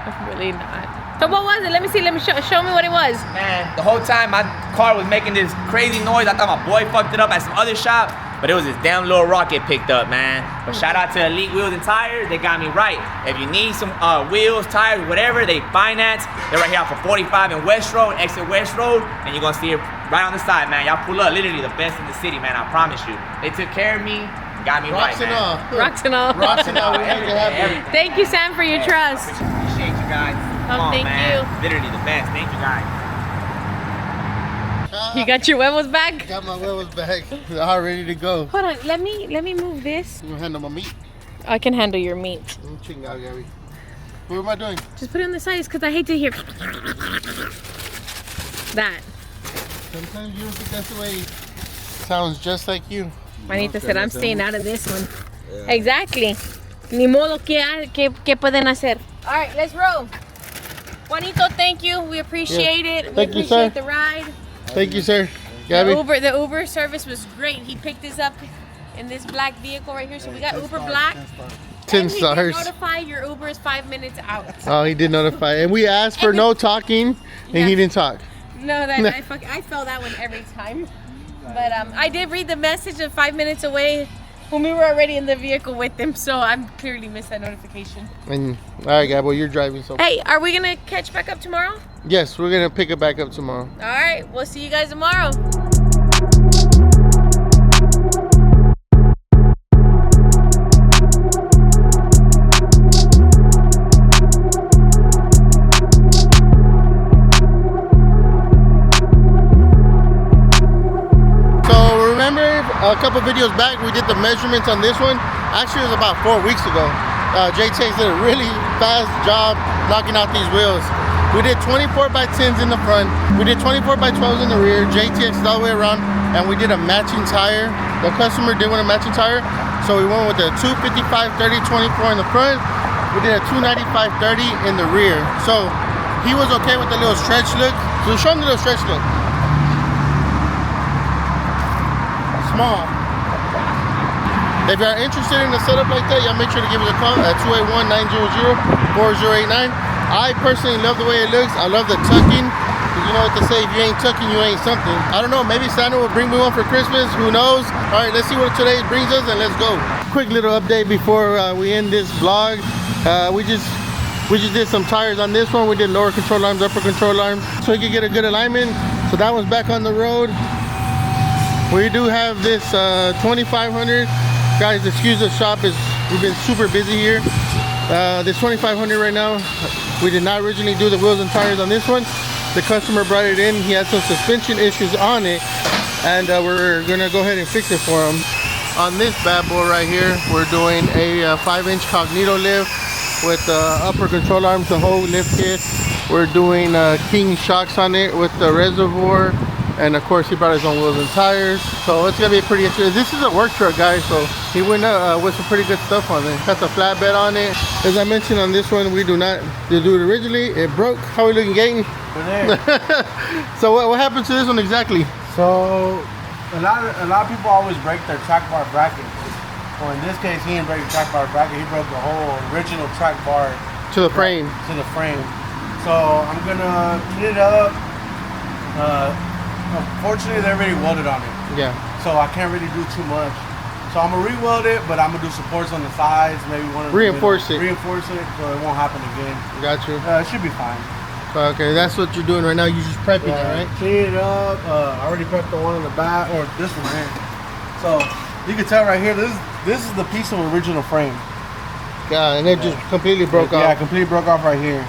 [SPEAKER 2] I'm really not. So what was it? Let me see. Let me show me what it was.
[SPEAKER 14] Man, the whole time my car was making this crazy noise. I thought my boy fucked it up at some other shop, but it was this damn little rocket picked up, man. But shout out to Elite Wheels and Tires. They got me right. If you need some wheels, tires, whatever, they finance. They're right here off of 45 in West Road, exit West Road, and you're gonna see it right on the side, man. Y'all pull up, literally the best in the city, man. I promise you. They took care of me, got me right, man.
[SPEAKER 2] Rocks and all.
[SPEAKER 1] Rocks and all. We make it happen.
[SPEAKER 14] Everything.
[SPEAKER 2] Thank you, Sam, for your trust.
[SPEAKER 14] Appreciate you guys. Come on,
[SPEAKER 2] thank
[SPEAKER 14] man.
[SPEAKER 2] you.
[SPEAKER 14] Literally the best. Thank you guys.
[SPEAKER 2] You got your huevos back?
[SPEAKER 1] Got my huevos back. They're all ready to go.
[SPEAKER 2] Hold on. Let me move this.
[SPEAKER 1] You gonna handle my meat?
[SPEAKER 2] I can handle your meat.
[SPEAKER 1] Ching out, Gabby. What am I doing?
[SPEAKER 2] Just put it on the sides because I hate to hear that.
[SPEAKER 1] Sometimes you don't think that's the way it sounds just like you.
[SPEAKER 2] Manita said, I'm staying out of this one. Yeah. Exactly. Ni modo, ¿qué pueden hacer? All right, let's roll. Juanito, thank you. We appreciate it. We
[SPEAKER 1] Thank you, sir.
[SPEAKER 2] appreciate the ride.
[SPEAKER 1] Thank you, sir. Gabby.
[SPEAKER 2] The Uber service was great. He picked us up in this black vehicle right here. So we got Uber Black.
[SPEAKER 1] 10 stars.
[SPEAKER 2] He did notify your Uber is 5 minutes out.
[SPEAKER 1] Oh, he did notify. And we asked for no talking, and he didn't talk.
[SPEAKER 2] No, I felt that one every time. But I did read the message of 5 minutes away when we were already in the vehicle with him, so I clearly missed that notification.
[SPEAKER 1] And all right, Gabo, you're driving. So.
[SPEAKER 2] Hey, are we gonna catch back up tomorrow?
[SPEAKER 1] Yes, we're gonna pick it back up tomorrow.
[SPEAKER 2] All right, we'll see you guys tomorrow.
[SPEAKER 1] A couple videos back, we did the measurements on this one. Actually, it was about 4 weeks ago. JTX did a really fast job knocking out these wheels. We did 24x10s in the front. We did 24x12s in the rear. JTX all the way around, and we did a matching tire. The customer did want a matching tire, so we went with a 255/30/24 in the front. We did a 295/30 in the rear. So he was okay with the little stretch look. So show him the little stretch look. Small. If you're interested in a setup like that, y'all make sure to give us a call at 281-900-4089. I personally love the way it looks. I love the tucking. You you know what to say, if you ain't tucking, you ain't something. I don't know, maybe Santa will bring me one for Christmas, who knows? All right, let's see what today brings us and let's go. Quick little update before we end this vlog. We just did some tires on this one. We did lower control arms, upper control arms, so we could get a good alignment. So that one's back on the road. We do have this 2500. Guys, excuse the shop, we've been super busy here. This 2500 right now, we did not originally do the wheels and tires on this one. The customer brought it in. He had some suspension issues on it, and we're gonna go ahead and fix it for him. On this bad boy right here, we're doing a 5-inch Cognito lift with upper control arms, the whole lift kit. We're doing King shocks on it with the reservoir, and of course he brought his own wheels and tires. So it's gonna be pretty interesting. This is a work truck, guys, so he went with some pretty good stuff on it. Got the flatbed on it. As I mentioned on this one, we do not do it originally. It broke. How are we looking, Gaten? So what happened to this one exactly?
[SPEAKER 3] So a lot of people always break their track bar bracket. Well, in this case, he didn't break the track bar bracket. He broke the whole original track bar
[SPEAKER 1] to the frame.
[SPEAKER 3] To the frame. So I'm gonna clean it up. Unfortunately, they're already welded on it.
[SPEAKER 1] Yeah.
[SPEAKER 3] So I can't really do too much. So I'm gonna re-weld it, but I'm gonna do supports on the sides, maybe one of
[SPEAKER 1] reinforce it,
[SPEAKER 3] so it won't happen again.
[SPEAKER 1] Got you.
[SPEAKER 3] It should be fine.
[SPEAKER 1] Okay, that's what you're doing right now. You're just prepping it, right?
[SPEAKER 3] Clean it up. I already prepped the one on the back, or this one here. So you can tell right here, this is the piece of original frame.
[SPEAKER 1] Yeah, and it just completely broke off.
[SPEAKER 3] Yeah, completely broke off right here.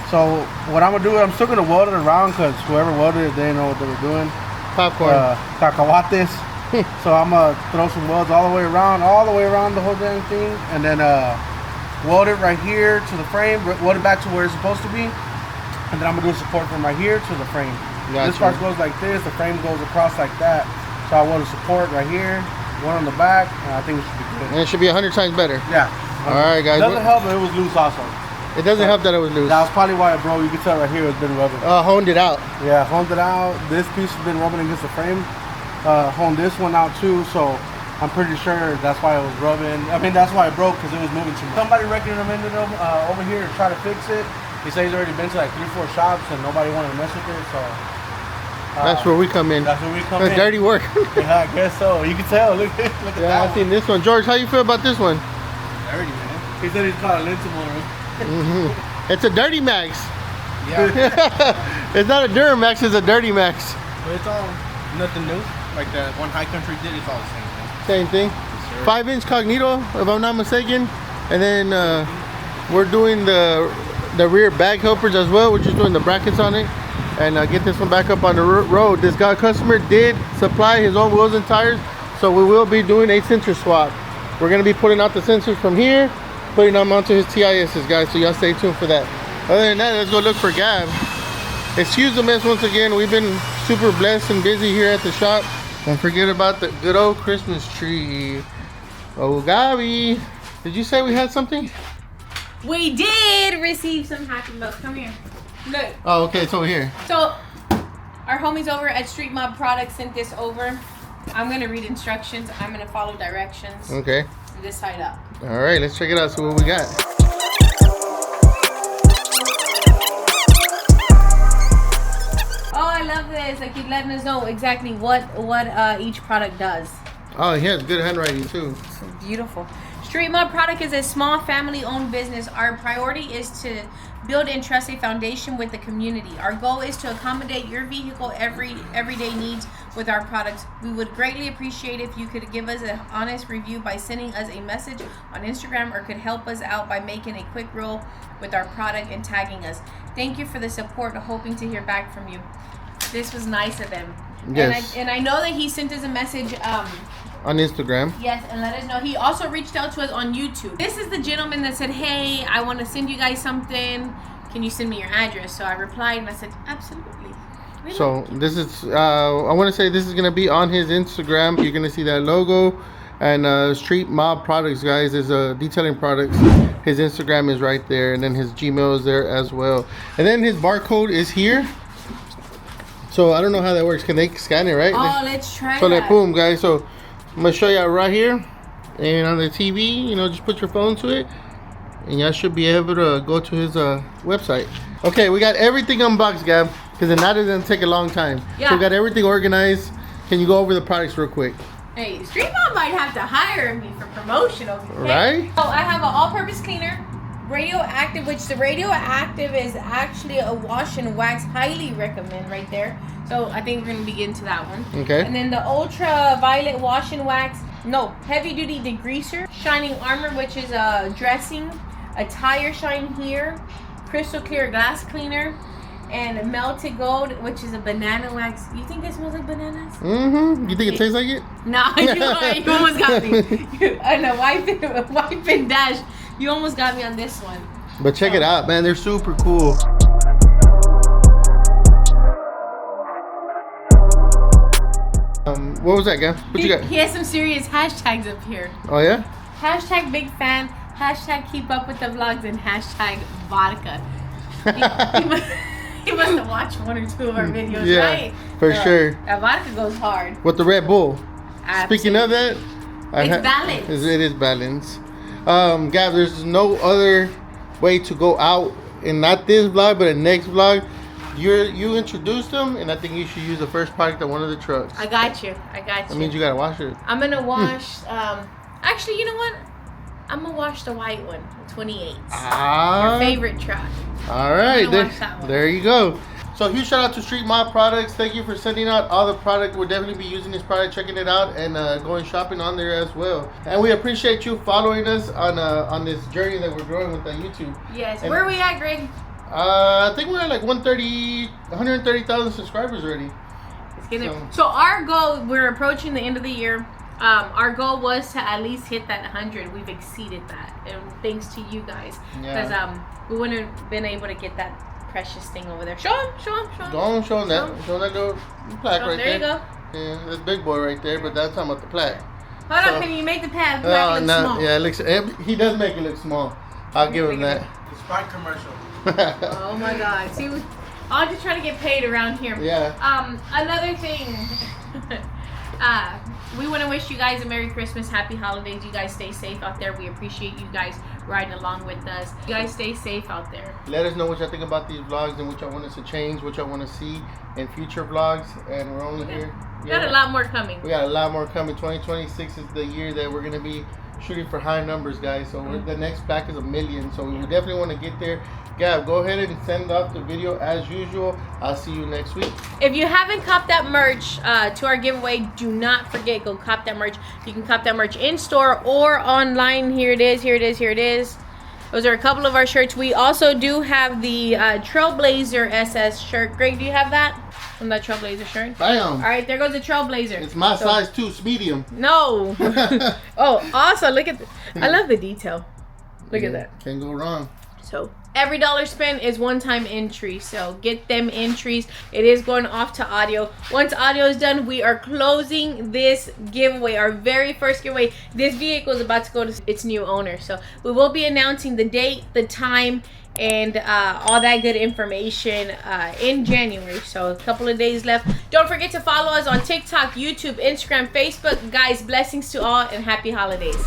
[SPEAKER 3] So what I'm gonna do, I'm still gonna weld it around because whoever welded it, they didn't know what they were doing.
[SPEAKER 1] Popcorn.
[SPEAKER 3] Cacahuates. So I'm gonna throw some welds all the way around the whole dang thing, and then weld it right here to the frame, weld it back to where it's supposed to be, and then I'm gonna do a support from right here to the frame. Gotcha. This part goes like this, the frame goes across like that. So I weld a support right here, one on the back, and I think it should be good.
[SPEAKER 1] And it should be 100 times better.
[SPEAKER 3] Yeah.
[SPEAKER 1] All right, guys.
[SPEAKER 3] It doesn't help that it was loose also.
[SPEAKER 1] It doesn't help that it was loose.
[SPEAKER 3] That was probably why it broke. You can tell right here it's been rubbing.
[SPEAKER 1] Honed it out.
[SPEAKER 3] Yeah, honed it out. This piece has been rubbing against the frame. Honed this one out too, so I'm pretty sure that's why it was rubbing. I mean, that's why it broke, because it was moving too much. Somebody recommended him over here to try to fix it. He said he's already been to like 3-4 shops and nobody wanted to mess with it, so.
[SPEAKER 1] That's where we come in.
[SPEAKER 3] That's where we come in.
[SPEAKER 1] Dirty work.
[SPEAKER 3] Yeah, I guess so. You can tell. Look at that.
[SPEAKER 1] Yeah, I've seen this one. George, how you feel about this one?
[SPEAKER 3] Dirty, man. He said he's called a lint tomorrow.
[SPEAKER 1] It's a dirty max.
[SPEAKER 3] Yeah.
[SPEAKER 1] It's not a Duramax, it's a dirty max.
[SPEAKER 13] But it's all nothing new. Like that one High Country did, it's all the same thing.
[SPEAKER 1] Same thing. 5-inch Cognito, if I'm not mistaken. And then we're doing the rear bag helpers as well. We're just doing the brackets on it. And get this one back up on the road. This customer did supply his own wheels and tires, so we will be doing a sensor swap. We're going to be putting out the sensors from here, putting them onto his TISs, guys, so y'all stay tuned for that. Other than that, let's go look for Gab. Excuse the mess once again. We've been super blessed and busy here at the shop. Don't forget about the good old Christmas tree. Oh, Gabi, did you say we had something?
[SPEAKER 2] We did receive some happy mails. Come here. Look.
[SPEAKER 1] Oh, okay, it's over here.
[SPEAKER 2] So, our homies over at Street Mob Products sent this over. I'm gonna read instructions. I'm gonna follow directions.
[SPEAKER 1] Okay.
[SPEAKER 2] This side up.
[SPEAKER 1] All right, let's check it out. See what we got.
[SPEAKER 2] Oh, I love this. Like, he's letting us know exactly what each product does.
[SPEAKER 1] Oh, he has good handwriting too.
[SPEAKER 2] It's beautiful. Street Mob Product is a small family-owned business. Our priority is to build and trust a foundation with the community. Our goal is to accommodate your vehicle everyday needs with our products. We would greatly appreciate if you could give us an honest review by sending us a message on Instagram, or could help us out by making a quick reel with our product and tagging us. Thank you for the support. Hoping to hear back from you. This was nice of them.
[SPEAKER 1] Yes.
[SPEAKER 2] And I know that he sent us a message
[SPEAKER 1] on Instagram.
[SPEAKER 2] Yes, and let us know. He also reached out to us on YouTube. This is the gentleman that said, hey, I want to send you guys something. Can you send me your address? So I replied and I said, absolutely.
[SPEAKER 1] So this is, I want to say this is going to be on his Instagram. You're going to see that logo. And Street Mob Products, guys, is detailing products. His Instagram is right there. And then his Gmail is there as well. And then his barcode is here. So I don't know how that works. Can they scan it, right?
[SPEAKER 2] Oh, let's try
[SPEAKER 1] so
[SPEAKER 2] that.
[SPEAKER 1] like, boom, guys. So I'm going to show you right here. And on the TV, you know, just put your phone to it. And y'all should be able to go to his website. Okay, we got everything unboxed, Gab. Because then that doesn't take a long time.
[SPEAKER 2] Yeah.
[SPEAKER 1] So we got everything organized. Can you go over the products real quick?
[SPEAKER 2] Hey, Street Mom might have to hire me for promotion over here.
[SPEAKER 1] Right?
[SPEAKER 2] So I have an all-purpose cleaner, radioactive, which the radioactive is actually a wash and wax. Highly recommend right there. So I think we're gonna be getting to that one.
[SPEAKER 1] Okay.
[SPEAKER 2] And then the ultraviolet wash and wax. No, heavy-duty degreaser, shining armor, which is a dressing, a tire shine here, crystal clear glass cleaner, and melted gold, which is a banana wax. You think it smells like bananas?
[SPEAKER 1] Mm-hmm. You think it tastes like it?
[SPEAKER 2] Nah, you almost got me. I know, wipe and dash. You almost got me on this one.
[SPEAKER 1] But check it out, man. They're super cool. What was that, guy? What you got?
[SPEAKER 2] He has some serious hashtags up here.
[SPEAKER 1] Oh, yeah?
[SPEAKER 2] Hashtag big fan, hashtag keep up with the vlogs, and hashtag vodka. He must have watched one or two of our videos,
[SPEAKER 1] Yeah,
[SPEAKER 2] right?
[SPEAKER 1] for sure.
[SPEAKER 2] That vodka goes hard.
[SPEAKER 1] With the Red Bull. Speaking of that,
[SPEAKER 2] It's balanced.
[SPEAKER 1] It is balanced. Gab, there's no other way to go out, and not this vlog, but the next vlog. You introduced them, and I think you should use the first product on one of the trucks.
[SPEAKER 2] I got you.
[SPEAKER 1] That means you gotta wash it.
[SPEAKER 2] I'm gonna wash. Actually, you know what? I'm gonna wash the white one, 28.
[SPEAKER 1] Ah.
[SPEAKER 2] Your favorite truck.
[SPEAKER 1] All right,
[SPEAKER 2] I'm gonna wash that one.
[SPEAKER 1] there you go. So huge shout out to Street Mob Products. Thank you for sending out all the product. We'll definitely be using this product, checking it out, and going shopping on there as well. And we appreciate you following us on this journey that we're growing with on YouTube.
[SPEAKER 2] Yes.
[SPEAKER 1] And,
[SPEAKER 2] Where are we at, Greg?
[SPEAKER 1] I think we're at like 130,000 subscribers already.
[SPEAKER 2] Let's get it. So our goal, we're approaching the end of the year. Our goal was to at least hit that 100. We've exceeded that, and thanks to you guys, because we wouldn't have been able to get that precious thing over there. Show him.
[SPEAKER 1] Go on, show that little plaque right there.
[SPEAKER 2] There you go.
[SPEAKER 1] Yeah, that's big boy right there, but that's talking about the plaque.
[SPEAKER 2] Hold on, can you make the plaque look small?
[SPEAKER 1] Yeah, it looks. He does make it look small. I'll give him that.
[SPEAKER 3] The Sprite commercial.
[SPEAKER 2] Oh my God! See, I'll just try to get paid around here.
[SPEAKER 1] Yeah.
[SPEAKER 2] Another thing. We want to wish you guys a Merry Christmas, Happy Holidays. You guys stay safe out there. We appreciate you guys riding along with us. You guys stay safe out there.
[SPEAKER 1] Let us know what y'all think about these vlogs and what y'all want us to change, what y'all want to see in future vlogs. And we're only here.
[SPEAKER 2] We got a lot more coming.
[SPEAKER 1] We got a lot more coming. 2026 is the year that we're going to be shooting for high numbers, guys. So the next pack is 1 million. So we definitely want to get there. Gab, go ahead and send off the video as usual. I'll see you next week.
[SPEAKER 2] If you haven't copped that merch to our giveaway, do not forget, go cop that merch. You can cop that merch in store or online. Here it is. Those are a couple of our shirts. We also do have the Trailblazer SS shirt. Greg, do you have that? From that Trailblazer shirt?
[SPEAKER 1] Bam.
[SPEAKER 2] All right, there goes the Trailblazer.
[SPEAKER 1] It's my size too. It's medium.
[SPEAKER 2] No. Oh, awesome. Look at I love the detail. Look at that.
[SPEAKER 1] Can't go wrong.
[SPEAKER 2] So every dollar spent is one-time entry. So get them entries. It is going off to audio. Once audio is done, we are closing this giveaway, our very first giveaway. This vehicle is about to go to its new owner. So we will be announcing the date, the time, and all that good information in January. So a couple of days left. Don't forget to follow us on TikTok, YouTube, Instagram, Facebook. Guys, blessings to all and happy holidays.